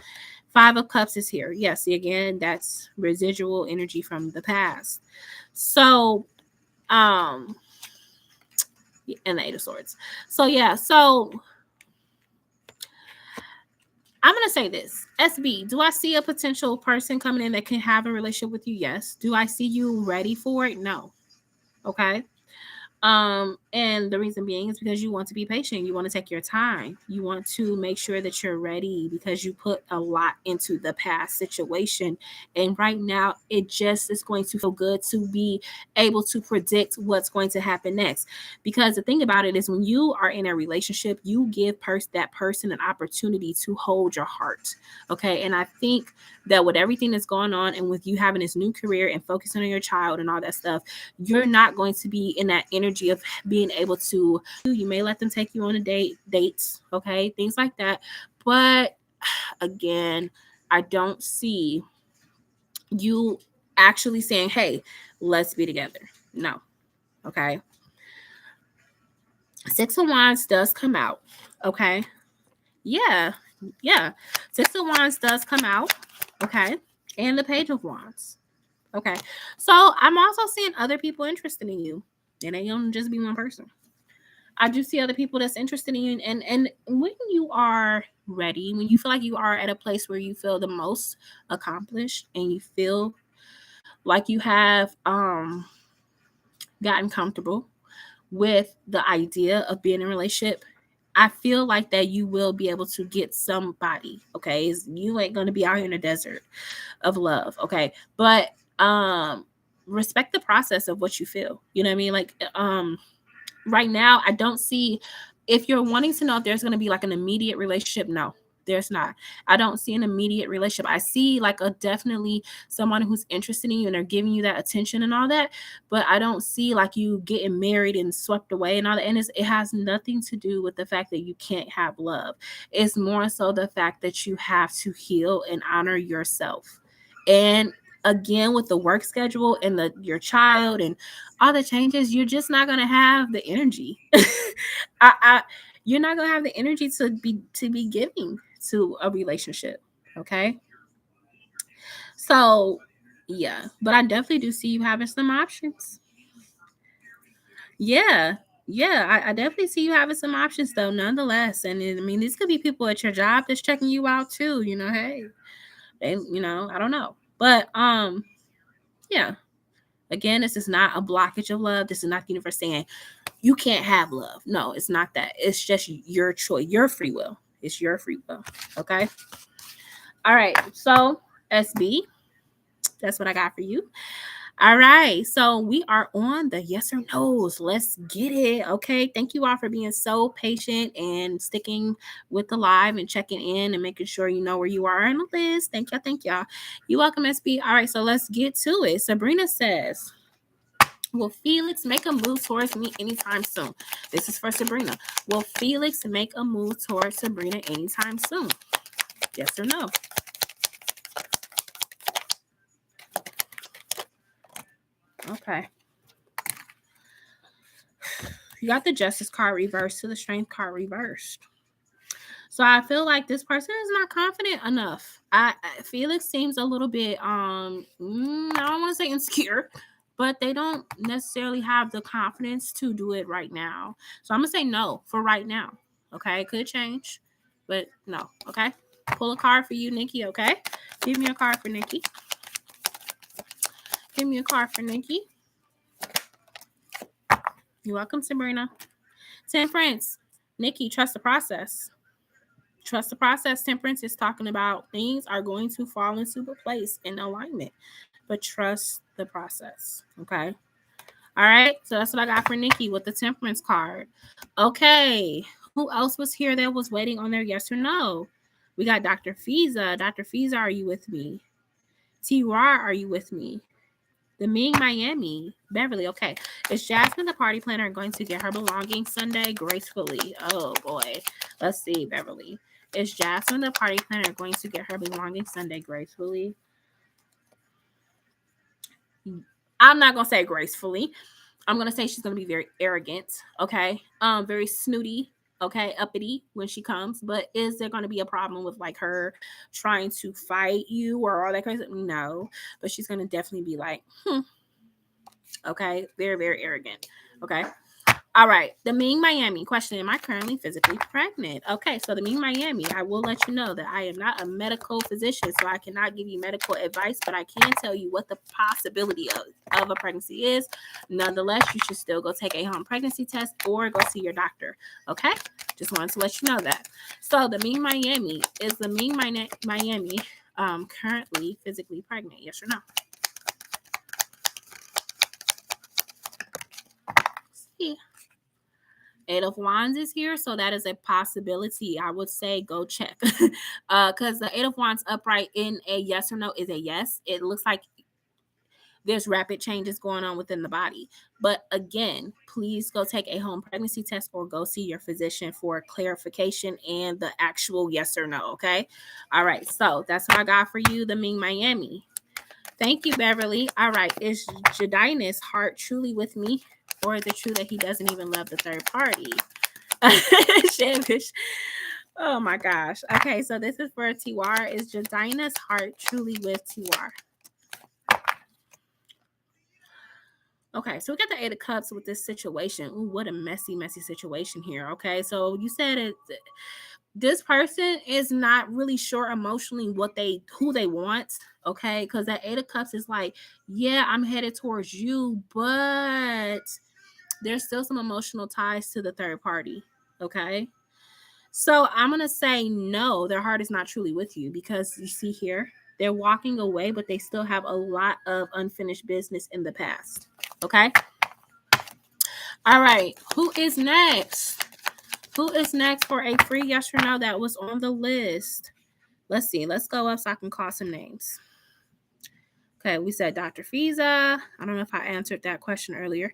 Five of Cups is here. Yes, again, that's residual energy from the past. So, and the Eight of Swords. So yeah, so I'm going to say this. SB, do I see a potential person coming in that can have a relationship with you? Yes. Do I see you ready for it? No. Okay. And the reason being is because you want to be patient. You want to take your time. You want to make sure that you're ready, because you put a lot into the past situation. And right now, it just is going to feel good to be able to predict what's going to happen next. Because the thing about it is, when you are in a relationship, you give that person an opportunity to hold your heart. Okay. And I think that with everything that's going on, and with you having this new career and focusing on your child and all that stuff, you're not going to be in that energy of being able to, you may let them take you on dates, okay, things like that. But again, I don't see you actually saying, hey, let's be together. No. Okay. Six of Wands does come out. Okay. Yeah. Six of Wands does come out. Okay. And the Page of Wands. Okay. So I'm also seeing other people interested in you. It ain't gonna just be one person. I do see other people that's interested in you. And when you are ready, when you feel like you are at a place where you feel the most accomplished, and you feel like you have gotten comfortable with the idea of being in a relationship, I feel like that you will be able to get somebody. Okay. You ain't gonna be out here in the desert of love. Okay. But respect the process of what you feel. You know what I mean? Like right now, I don't see, if you're wanting to know if there's going to be like an immediate relationship, no, there's not. I don't see an immediate relationship. I see like a definitely someone who's interested in you and they're giving you that attention and all that, but I don't see like you getting married and swept away and all that. And it has nothing to do with the fact that you can't have love. It's more so the fact that you have to heal and honor yourself. And again, with the work schedule and your child and all the changes, you're just not gonna have the energy. I you're not gonna have the energy to be giving to a relationship. Okay. So yeah, but I definitely do see you having some options. Yeah. Yeah, I definitely see you having some options though, nonetheless. And I mean, these could be people at your job that's checking you out too. Hey, I don't know, but yeah. Again, this is not a blockage of love. This is not the universe saying you can't have love. No, it's not that. It's just your choice, your free will. It's your free will. Okay. All right. So, SB, that's what I got for you. All right. So, we are on the yes or no's. Let's get it. Okay. Thank you all for being so patient and sticking with the live and checking in and making sure you know where you are on the list. Thank y'all. Thank y'all. You're welcome, SB. All right. So, let's get to it. Sabrina says, will Felix make a move towards me anytime soon? This is for Sabrina. Will Felix make a move towards Sabrina anytime soon? Yes or no? Okay. You got the Justice card reversed to the Strength card reversed. So I feel like this person is not confident enough. Felix seems a little bit I don't want to say insecure, but they don't necessarily have the confidence to do it right now. So I'm gonna say no for right now. Okay, it could change, but no. Okay, pull a card for you, Nikki. Okay, give me a card for Nikki. Give me a card for Nikki. You're welcome, Sabrina. Temperance, Nikki, trust the process. Trust the process. Temperance is talking about things are going to fall into place in alignment, but trust the process. Okay. All right. So that's what I got for Nikki with the Temperance card. Okay. Who else was here that was waiting on their yes or no? We got Dr. Fiza. Dr. Fiza, are you with me? T-Rar, are you with me? The Ming Miami. Beverly, okay. Is Jasmine, the party planner, going to get her belongings Sunday gracefully? Oh, boy. Let's see, Beverly. Is Jasmine, the party planner, going to get her belongings Sunday gracefully? I'm not going to say gracefully. I'm going to say she's going to be very arrogant, okay? Very snooty, okay, uppity when she comes. But is there going to be a problem with like her trying to fight you or all that kind of stuff? No. But she's going to definitely be like, okay, very, very arrogant. Okay. All right. The Ming Miami question. Am I currently physically pregnant? Okay. So the Ming Miami, I will let you know that I am not a medical physician, so I cannot give you medical advice, but I can tell you what the possibility of a pregnancy is. Nonetheless, you should still go take a home pregnancy test or go see your doctor. Okay. Just wanted to let you know that. So the Ming Miami, is the Ming Miami currently physically pregnant? Yes or no? See. Eight of Wands is here, so that is a possibility. I would say go check. Because the Eight of Wands upright in a yes or no is a yes. It looks like there's rapid changes going on within the body. But again, please go take a home pregnancy test or go see your physician for clarification and the actual yes or no, okay? All right, so that's what I got for you, the Ming Miami. Thank you, Beverly. All right, is Jadinus' heart truly with me? Or is it true that he doesn't even love the third party? Shampish. Oh my gosh. Okay, so this is for Tiwar. Is Jadina's heart truly with Tiwar? Okay, so we got the Eight of Cups with this situation. Ooh, what a messy, messy situation here. Okay, so you said this person is not really sure emotionally who they want. Okay, because that Eight of Cups is like, yeah, I'm headed towards you, but there's still some emotional ties to the third party. Okay. So I'm going to say no, their heart is not truly with you because you see here, they're walking away, but they still have a lot of unfinished business in the past. Okay. All right. Who is next? Who is next for a free yes or no that was on the list? Let's see. Let's go up so I can call some names. Okay, we said Dr. Fiza. I don't know if I answered that question earlier.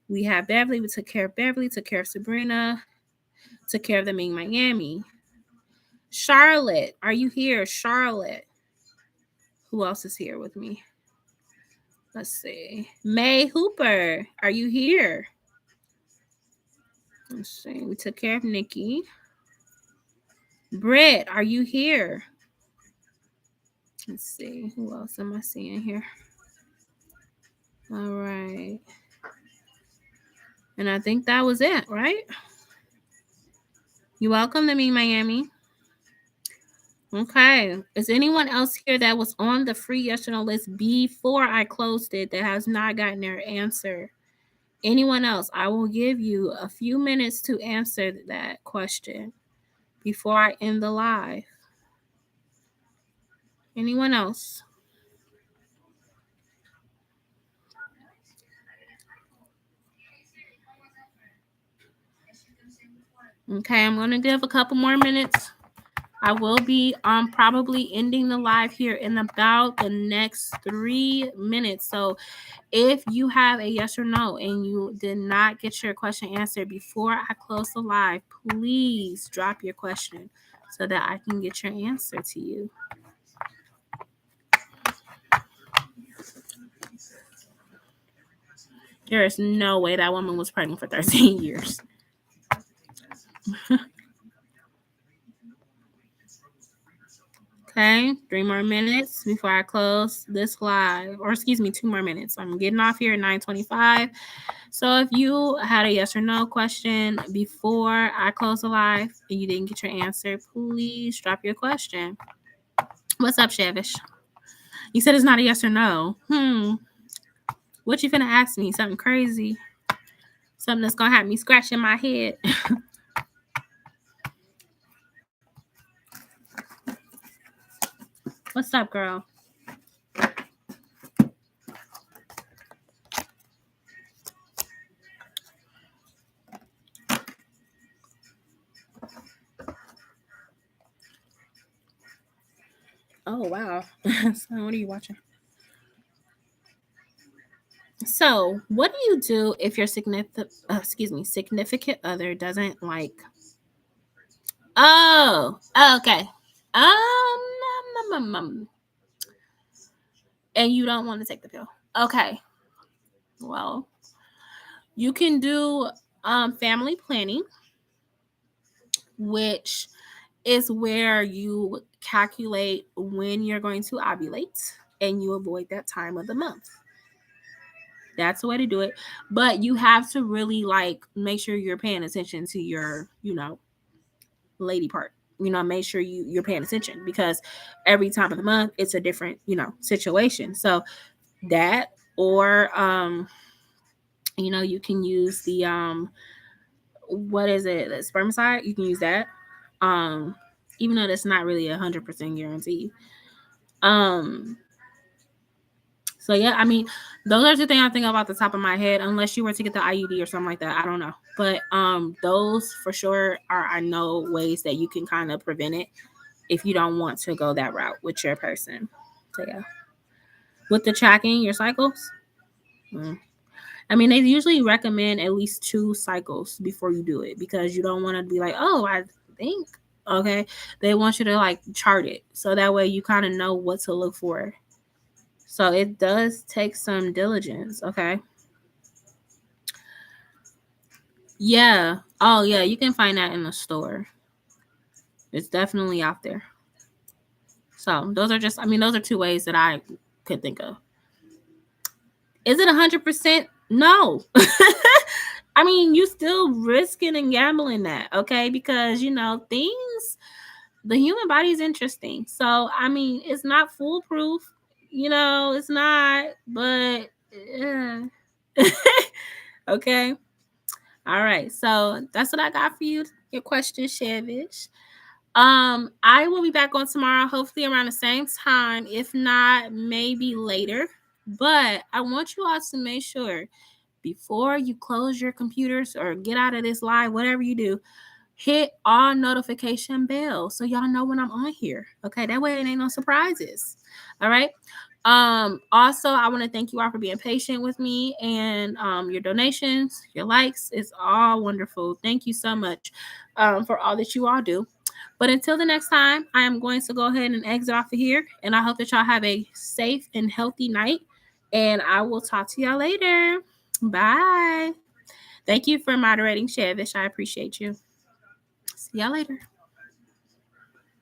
We have Beverly. We took care of Beverly. Took care of Sabrina. Took care of them in Miami. Charlotte, are you here? Charlotte. Who else is here with me? Let's see. May Hooper, are you here? Let's see. We took care of Nikki. Britt, are you here? Let's see. Who else am I seeing here? All right. And I think that was it, right? You're welcome to me, Miami. Okay. Is anyone else here that was on the free yes or no list before I closed it that has not gotten their answer? Anyone else? I will give you a few minutes to answer that question before I end the live. Anyone else? Okay, I'm going to give a couple more minutes. I will be probably ending the live here in about the next 3 minutes. So if you have a yes or no and you did not get your question answered before I close the live, please drop your question so that I can get your answer to you. There is no way that woman was pregnant for 13 years. Okay, 3 more minutes before I close this live. Or excuse me, 2 more minutes. I'm getting off here at 9:25. So if you had a yes or no question before I close the live and you didn't get your answer, please drop your question. What's up, Shavish? You said it's not a yes or no. What you finna ask me? Something crazy? Something that's gonna have me scratching my head? What's up, girl? Oh, wow. So what are you watching? So, what do you do if your significant other doesn't like? Oh, okay. And you don't want to take the pill. Okay. Well, you can do family planning, which is where you calculate when you're going to ovulate and you avoid that time of the month. That's the way to do it. But you have to really make sure you're paying attention to your, lady part. Make sure you're paying attention because every time of the month it's a different, situation. So that or you can use the what is it? The spermicide. You can use that. Even though that's not really 100% guaranteed. So yeah, I mean, those are the things I think about the top of my head. Unless you were to get the IUD or something like that, I don't know. But those for sure are, I know, ways that you can kind of prevent it if you don't want to go that route with your person. So yeah, with the tracking your cycles. I mean, they usually recommend at least 2 cycles before you do it because you don't want to be like, oh, I think okay. They want you to chart it so that way you kind of know what to look for. So it does take some diligence, okay? Yeah. Oh, yeah, you can find that in the store. It's definitely out there. So those are 2 ways that I could think of. Is it 100%? No. I mean, you still risking and gambling that, okay? Because, the human body is interesting. So, I mean, it's not foolproof. It's not, but okay. All right. So that's what I got for you. Your question, Shavish. I will be back on tomorrow, hopefully around the same time. If not, maybe later. But I want you all to make sure before you close your computers or get out of this live, whatever you do, hit all notification bells so y'all know when I'm on here. Okay, that way it ain't no surprises. All right. Also, I want to thank you all for being patient with me, and your donations, your likes, it's all wonderful. Thank you so much for all that you all do. But until the next time, I am going to go ahead and exit off of here, and I hope that y'all have a safe and healthy night, and I will talk to y'all later. Bye. Thank you for moderating, Chavish. I appreciate you. See y'all later.